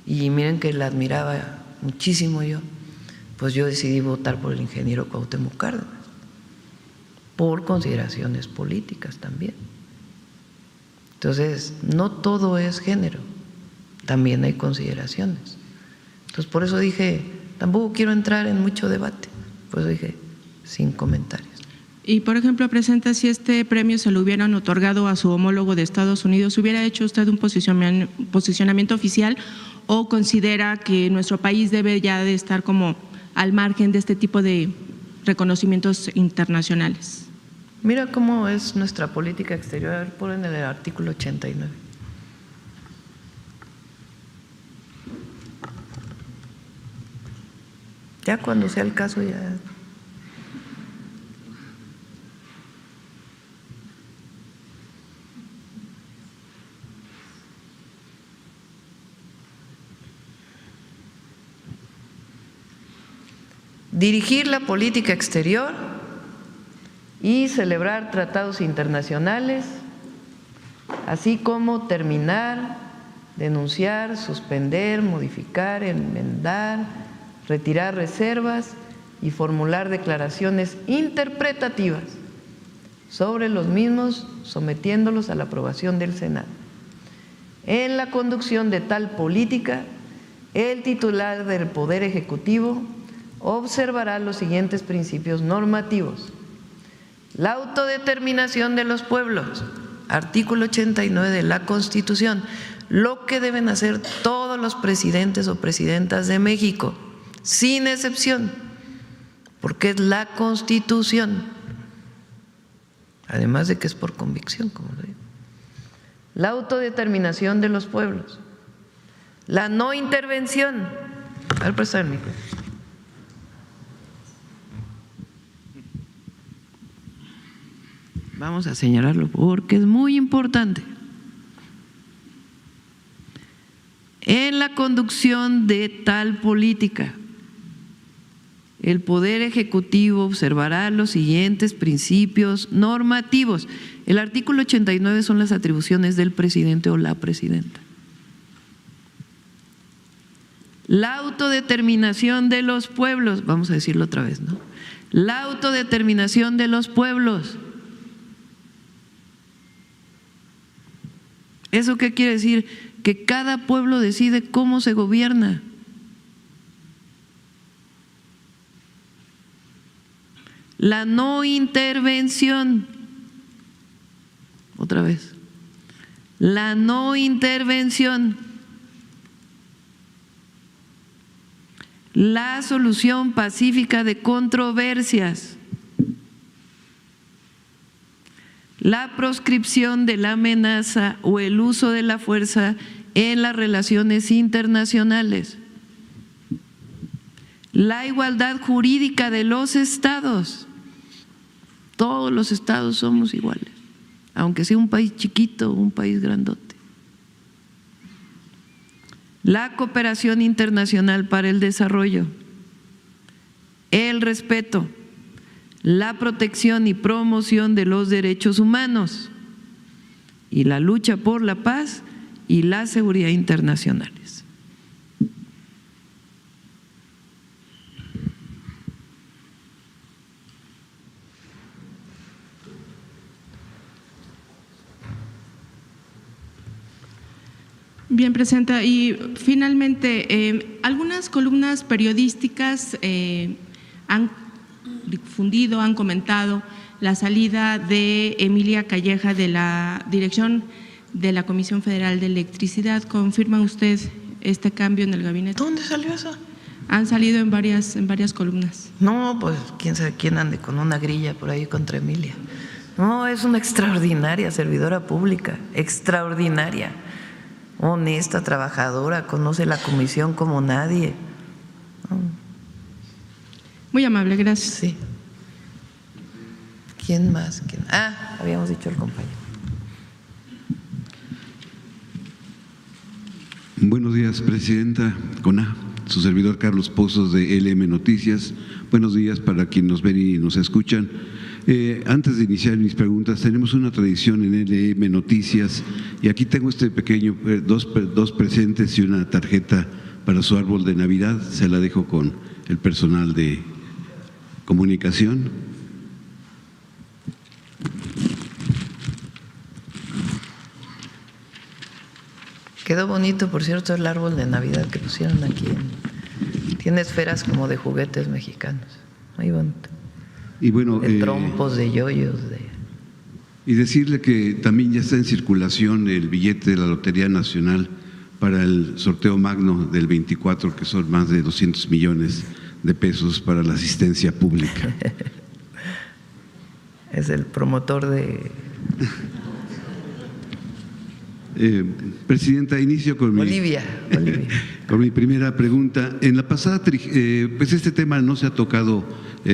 y miren que la admiraba muchísimo yo, pues yo decidí votar por el ingeniero Cuauhtémoc Cárdenas, por consideraciones políticas también. Entonces, no todo es género, también hay consideraciones. Entonces, por eso dije, tampoco quiero entrar en mucho debate, por eso dije, sin comentarios. Y, por ejemplo, presenta, si este premio se lo hubieran otorgado a su homólogo de Estados Unidos, ¿hubiera hecho usted un posicionamiento oficial o considera que nuestro país debe ya de estar como al margen de este tipo de reconocimientos internacionales? Mira cómo es nuestra política exterior. A ver, ponen el artículo 89. Ya cuando sea el caso, ya. Dirigir la política exterior y celebrar tratados internacionales, así como terminar, denunciar, suspender, modificar, enmendar, retirar reservas y formular declaraciones interpretativas sobre los mismos, sometiéndolos a la aprobación del Senado. En la conducción de tal política, el titular del Poder Ejecutivo observará los siguientes principios normativos: la autodeterminación de los pueblos, artículo 89 de la Constitución, lo que deben hacer todos los presidentes o presidentas de México, sin excepción, porque es la Constitución, además de que es por convicción, como lo digo. La autodeterminación de los pueblos, la no intervención. A ver, presta el micrófono. Vamos a señalarlo porque es muy importante. En la conducción de tal política, el Poder Ejecutivo observará los siguientes principios normativos. El artículo 89 son las atribuciones del presidente o la presidenta. La autodeterminación de los pueblos, vamos a decirlo otra vez, ¿no? La autodeterminación de los pueblos. ¿Eso qué quiere decir? Que cada pueblo decide cómo se gobierna. La no intervención, otra vez, la no intervención, la solución pacífica de controversias, la proscripción de la amenaza o el uso de la fuerza en las relaciones internacionales, la igualdad jurídica de los estados. Todos los estados somos iguales, aunque sea un país chiquito o un país grandote. La cooperación internacional para el desarrollo, el respeto, la protección y promoción de los derechos humanos y la lucha por la paz y la seguridad internacionales. Bien, Presidenta. Y finalmente, algunas columnas periodísticas han difundido, han comentado la salida de Emilia Calleja de la dirección de la Comisión Federal de Electricidad. ¿Confirma usted este cambio en el gabinete? ¿Dónde salió eso? Han salido en varias columnas. No, pues quién sabe quién ande con una grilla por ahí contra Emilia. No, es una extraordinaria servidora pública, extraordinaria, honesta, trabajadora, conoce la comisión como nadie. Muy amable, gracias. Sí. ¿Quién más? Habíamos dicho el compañero. Buenos días, Presidenta. Su servidor Carlos Pozos de LM Noticias. Buenos días para quienes nos ven y nos escuchan. Antes de iniciar mis preguntas, tenemos una tradición en LM Noticias y aquí tengo este pequeño, dos presentes y una tarjeta para su árbol de Navidad. Se la dejo con el personal de comunicación. Quedó bonito, por cierto, el árbol de Navidad que pusieron aquí. Tiene esferas como de juguetes mexicanos. Muy bonito. Y bueno, de trompos, de yoyos. Y decirle que también ya está en circulación el billete de la Lotería Nacional para el sorteo magno del 24, que son más de 200 millones de pesos para la asistencia pública. Es el promotor de… Presidenta, inicio con Bolivia. Con mi primera pregunta. En la pasada, pues este tema no se ha tocado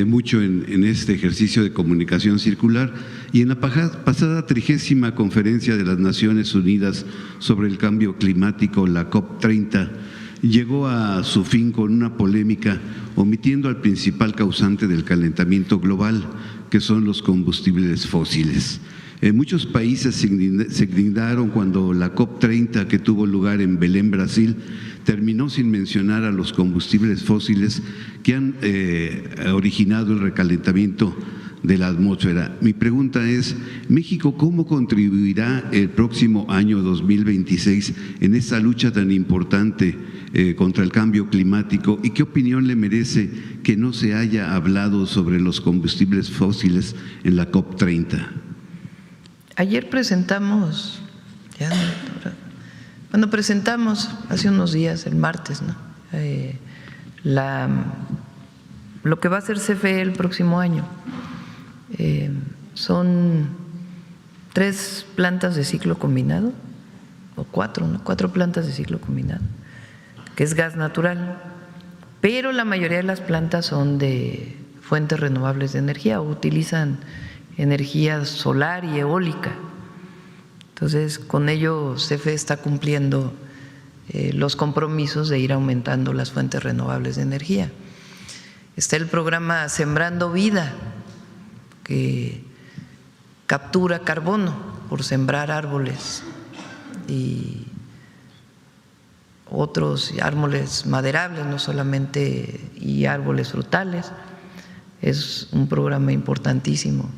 mucho en este ejercicio de comunicación circular, y en la pasada 30ª Conferencia de las Naciones Unidas sobre el Cambio Climático, la COP30, llegó a su fin con una polémica omitiendo al principal causante del calentamiento global, que son los combustibles fósiles. Muchos países se indignaron cuando la COP30, que tuvo lugar en Belén, Brasil, terminó sin mencionar a los combustibles fósiles que han originado el recalentamiento de la atmósfera. Mi pregunta es, México, ¿cómo contribuirá el próximo año 2026 en esta lucha tan importante contra el cambio climático, y qué opinión le merece que no se haya hablado sobre los combustibles fósiles en la COP30? Ayer presentamos, presentamos hace unos días, el martes, ¿no? Lo que va a hacer CFE el próximo año. Son 3 plantas de ciclo combinado, o 4, ¿no? 4 plantas de ciclo combinado, que es gas natural, pero la mayoría de las plantas son de fuentes renovables de energía o utilizan energía solar y eólica. Entonces, con ello CFE está cumpliendo los compromisos de ir aumentando las fuentes renovables de energía. Está el programa Sembrando Vida, que captura carbono por sembrar árboles y otros árboles maderables, no solamente, y árboles frutales. Es un programa importantísimo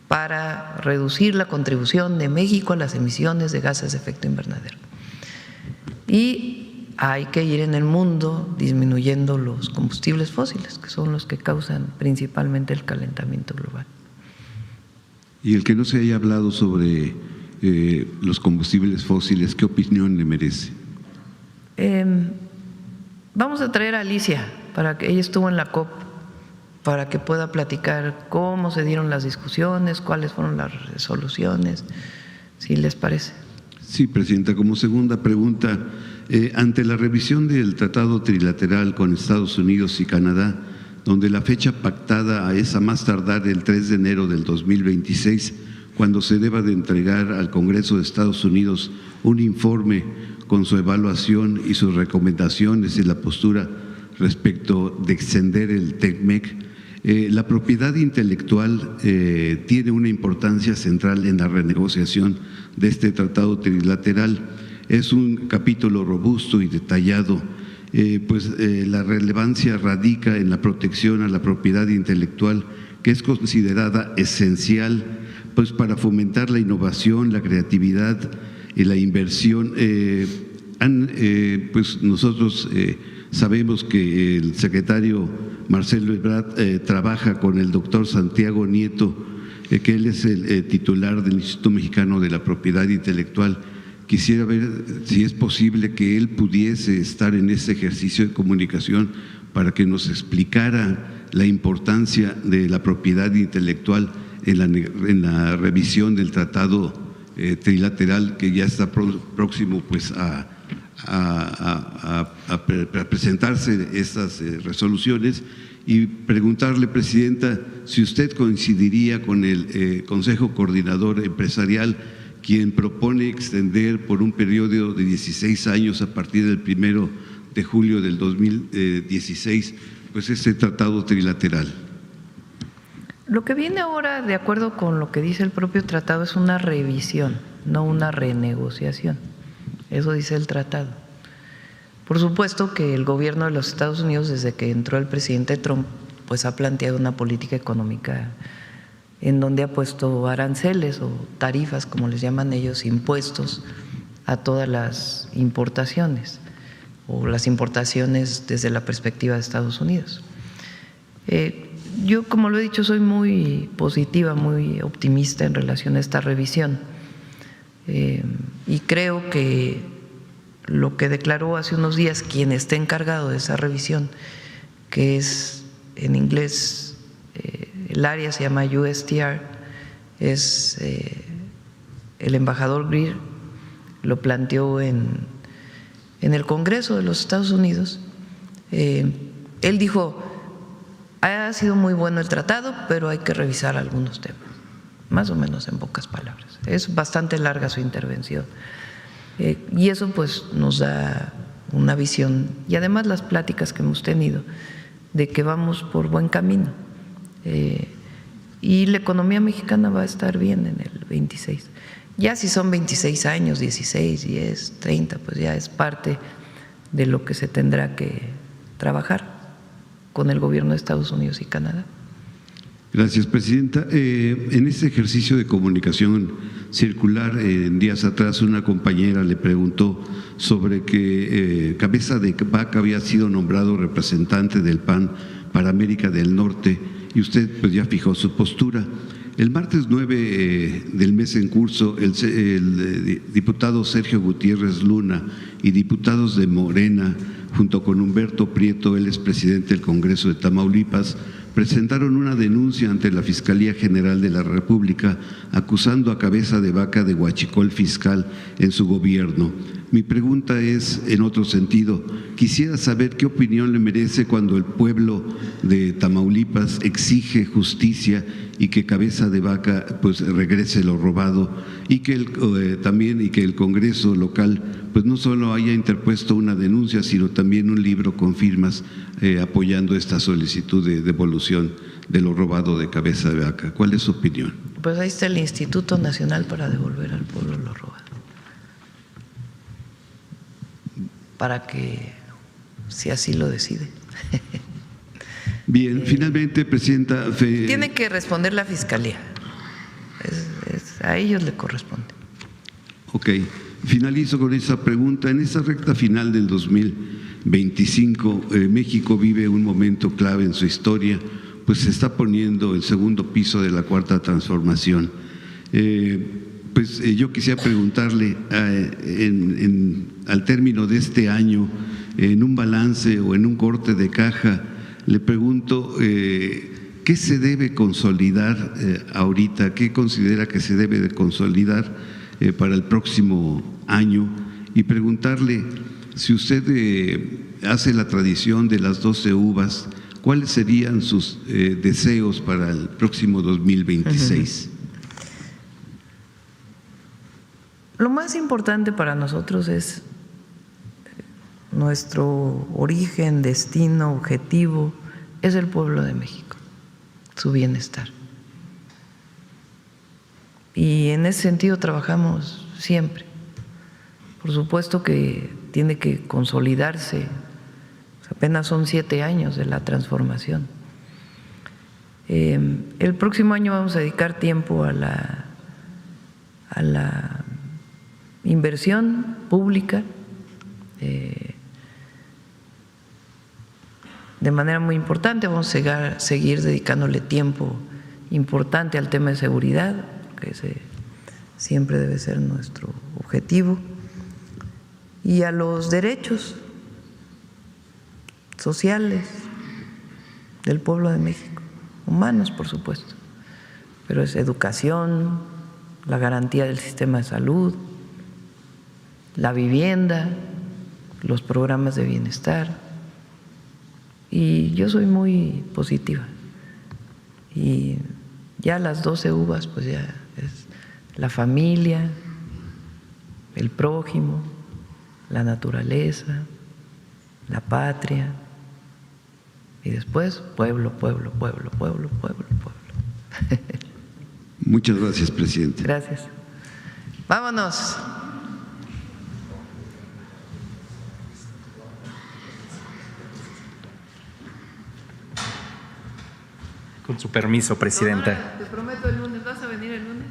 para reducir la contribución de México a las emisiones de gases de efecto invernadero. Y hay que ir en el mundo disminuyendo los combustibles fósiles, que son los que causan principalmente el calentamiento global. Y el que no se haya hablado sobre los combustibles fósiles, ¿qué opinión le merece? Vamos a traer a Alicia, para que ella estuvo en la COP, para que pueda platicar cómo se dieron las discusiones, cuáles fueron las resoluciones, si les parece. Sí, Presidenta. Como segunda pregunta, ante la revisión del Tratado Trilateral con Estados Unidos y Canadá, donde la fecha pactada es a más tardar el 3 de enero del 2026, cuando se deba de entregar al Congreso de Estados Unidos un informe con su evaluación y sus recomendaciones y la postura respecto de extender el TECMEC. La propiedad intelectual tiene una importancia central en la renegociación de este tratado trilateral. Es un capítulo robusto y detallado, la relevancia radica en la protección a la propiedad intelectual, que es considerada esencial pues para fomentar la innovación, la creatividad y la inversión. Nosotros sabemos que el secretario Marcelo Ebrard trabaja con el doctor Santiago Nieto, que él es el titular del Instituto Mexicano de la Propiedad Intelectual. Quisiera ver si es posible que él pudiese estar en este ejercicio de comunicación para que nos explicara la importancia de la propiedad intelectual en la revisión del tratado trilateral que ya está próximo pues a presentarse estas resoluciones, y preguntarle, Presidenta, si usted coincidiría con el Consejo Coordinador Empresarial, quien propone extender por un periodo de 16 años a partir del 1 de julio del 2016 pues este tratado trilateral. Lo que viene ahora, de acuerdo con lo que dice el propio tratado, es una revisión, no una renegociación. Eso dice el tratado. Por supuesto que el gobierno de los Estados Unidos, desde que entró el presidente Trump, pues ha planteado una política económica en donde ha puesto aranceles o tarifas, como les llaman ellos, impuestos a todas las importaciones o las importaciones desde la perspectiva de Estados Unidos. Yo, como lo he dicho, soy muy positiva, muy optimista en relación a esta revisión, y creo que lo que declaró hace unos días quien esté encargado de esa revisión, que es en inglés, el área se llama USTR, es el embajador Greer, lo planteó en el Congreso de los Estados Unidos. Él dijo: ha sido muy bueno el tratado, pero hay que revisar algunos temas, más o menos en pocas palabras. Es bastante larga su intervención, y eso pues nos da una visión, y además las pláticas que hemos tenido de que vamos por buen camino, y la economía mexicana va a estar bien en el 26. Ya si son 26 años, 16, 10, 30, pues ya es parte de lo que se tendrá que trabajar con el gobierno de Estados Unidos y Canadá. Gracias, Presidenta. En este ejercicio de comunicación circular, en días atrás una compañera le preguntó sobre que Cabeza de Vaca había sido nombrado representante del PAN para América del Norte, y usted pues ya fijó su postura. El martes 9 del mes en curso, el diputado Sergio Gutiérrez Luna y diputados de Morena, junto con Humberto Prieto, él es presidente del Congreso de Tamaulipas, presentaron una denuncia ante la Fiscalía General de la República acusando a Cabeza de Vaca de huachicol fiscal en su gobierno. Mi pregunta es en otro sentido. Quisiera saber qué opinión le merece cuando el pueblo de Tamaulipas exige justicia y que Cabeza de Vaca pues regrese lo robado, y que el Congreso local pues no solo haya interpuesto una denuncia, sino también un libro con firmas apoyando esta solicitud de devolución de lo robado de Cabeza de Vaca. ¿Cuál es su opinión? Pues ahí está el Instituto Nacional para devolver al pueblo lo robado, para que, si así lo decide. Bien, finalmente, Presidenta… Tiene que responder la Fiscalía, a ellos le corresponde. Ok, finalizo con esa pregunta. En esta recta final del 2025, México vive un momento clave en su historia, pues se está poniendo el segundo piso de la cuarta transformación. Yo quisiera preguntarle, al término de este año, en un balance o en un corte de caja, le pregunto qué se debe consolidar ahorita, qué considera que se debe de consolidar para el próximo año, y preguntarle si usted hace la tradición de las 12 uvas, ¿cuáles serían sus deseos para el próximo 2026? Lo más importante para nosotros es nuestro origen, destino, objetivo es el pueblo de México, su bienestar. Y en ese sentido trabajamos siempre. Por supuesto que tiene que consolidarse, apenas son 7 años de la transformación. El próximo año vamos a dedicar tiempo a la inversión pública de manera muy importante. Vamos a seguir dedicándole tiempo importante al tema de seguridad, que siempre debe ser nuestro objetivo, y a los derechos sociales del pueblo de México, humanos por supuesto, pero es educación, la garantía del sistema de salud, la vivienda, los programas de bienestar. Y yo soy muy positiva. Y ya las 12 uvas, pues ya es la familia, el prójimo, la naturaleza, la patria, y después pueblo, pueblo, pueblo, pueblo, pueblo, pueblo. Muchas gracias, presidente. Gracias. Vámonos. Con su permiso, presidenta. No, te prometo el lunes. ¿Vas a venir el lunes?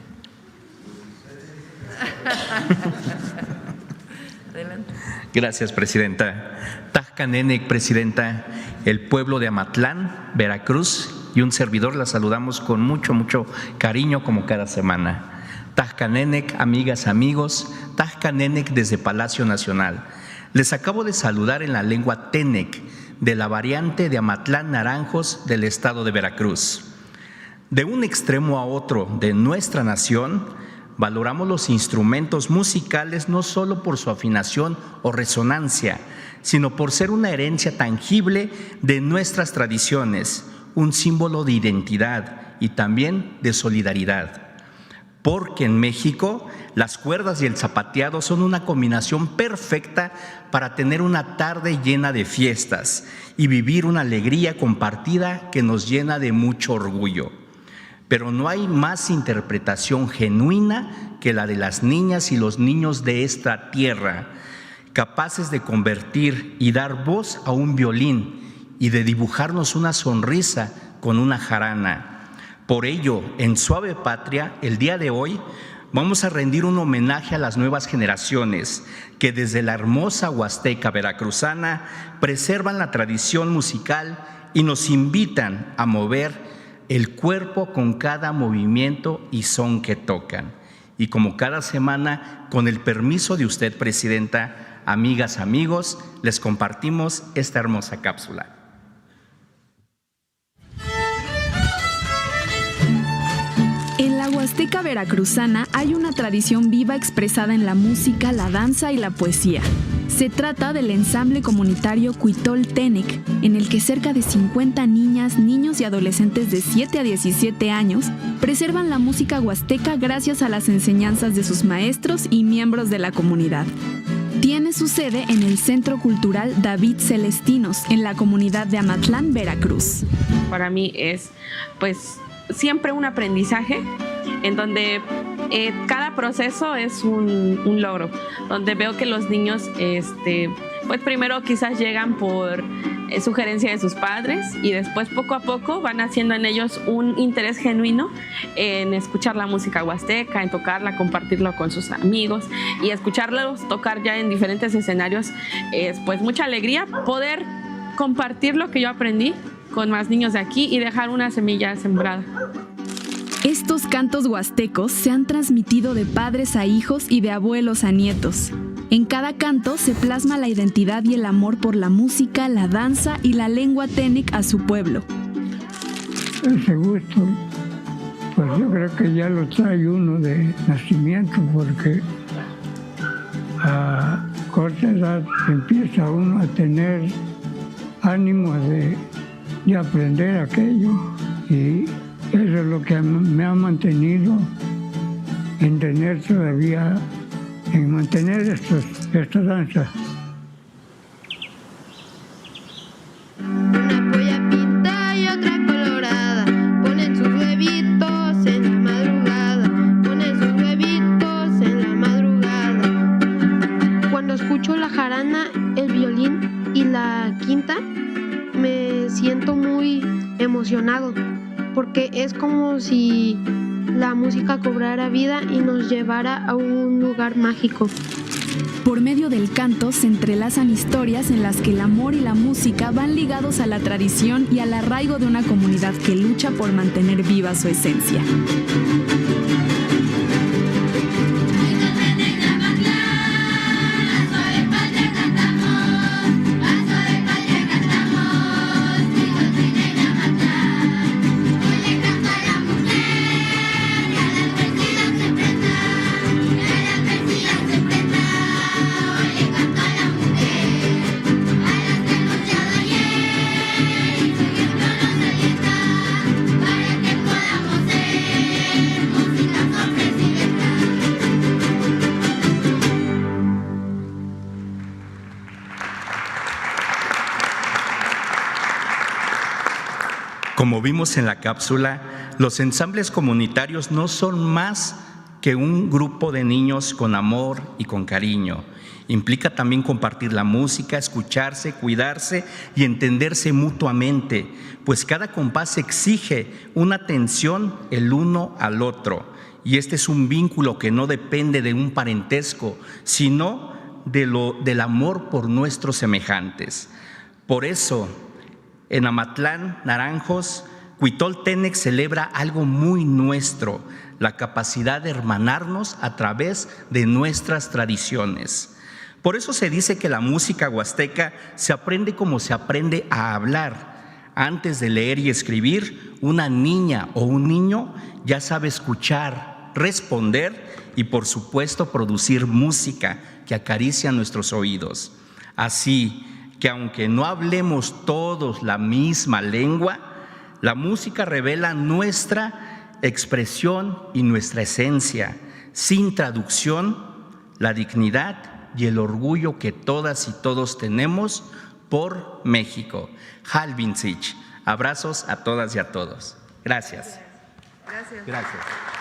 Adelante. Gracias, presidenta. Tajcanenec, presidenta, el pueblo de Amatlán, Veracruz, y un servidor la saludamos con mucho, mucho cariño como cada semana. Tajcanenec, amigas, amigos, Tajcanenec desde Palacio Nacional. Les acabo de saludar en la lengua Tenec, de la variante de Amatlán Naranjos del estado de Veracruz. De un extremo a otro de nuestra nación, valoramos los instrumentos musicales no solo por su afinación o resonancia, sino por ser una herencia tangible de nuestras tradiciones, un símbolo de identidad y también de solidaridad. Porque en México las cuerdas y el zapateado son una combinación perfecta para tener una tarde llena de fiestas y vivir una alegría compartida que nos llena de mucho orgullo. Pero no hay más interpretación genuina que la de las niñas y los niños de esta tierra, capaces de convertir y dar voz a un violín y de dibujarnos una sonrisa con una jarana. Por ello, en Suave Patria, el día de hoy, vamos a rendir un homenaje a las nuevas generaciones que desde la hermosa Huasteca veracruzana preservan la tradición musical y nos invitan a mover el cuerpo con cada movimiento y son que tocan. Y como cada semana, con el permiso de usted, presidenta, amigas, amigos, les compartimos esta hermosa cápsula. En la Huasteca veracruzana hay una tradición viva expresada en la música, la danza y la poesía. Se trata del ensamble comunitario Cuitol Tenec, en el que cerca de 50 niñas, niños y adolescentes de 7 a 17 años preservan la música huasteca gracias a las enseñanzas de sus maestros y miembros de la comunidad. Tiene su sede en el Centro Cultural David Celestinos, en la comunidad de Amatlán, Veracruz. Para mí es, siempre un aprendizaje en donde cada proceso es un logro, donde veo que los niños primero quizás llegan por sugerencia de sus padres y después poco a poco van haciendo en ellos un interés genuino en escuchar la música huasteca, en tocarla, compartirlo con sus amigos y escucharlos tocar ya en diferentes escenarios. Es mucha alegría poder compartir lo que yo aprendí con más niños de aquí y dejar una semilla sembrada. Estos cantos huastecos se han transmitido de padres a hijos y de abuelos a nietos. En cada canto se plasma la identidad y el amor por la música, la danza y la lengua Tenec a su pueblo. Ese gusto, yo creo que ya lo trae uno de nacimiento, porque a corta edad empieza uno a tener ánimo de aprender aquello, y eso es lo que me ha mantenido en tener todavía, en mantener esta danza. el violín y la quinta, me siento muy emocionado porque es como si la música cobrara vida y nos llevara a un lugar mágico. Por medio del canto se entrelazan historias en las que el amor y la música van ligados a la tradición y al arraigo de una comunidad que lucha por mantener viva su esencia. Como vimos en la cápsula, los ensambles comunitarios no son más que un grupo de niños con amor y con cariño. Implica también compartir la música, escucharse, cuidarse y entenderse mutuamente, pues cada compás exige una atención el uno al otro. Y este es un vínculo que no depende de un parentesco, sino del amor por nuestros semejantes. Por eso, en Amatlán, Naranjos, Cuitol Tenec celebra algo muy nuestro, la capacidad de hermanarnos a través de nuestras tradiciones. Por eso se dice que la música huasteca se aprende como se aprende a hablar. Antes de leer y escribir, una niña o un niño ya sabe escuchar, responder y, por supuesto, producir música que acaricia nuestros oídos. Así que aunque no hablemos todos la misma lengua, la música revela nuestra expresión y nuestra esencia. Sin traducción, la dignidad y el orgullo que todas y todos tenemos por México. Halvinsich. Abrazos a todas y a todos. Gracias. Gracias. Gracias.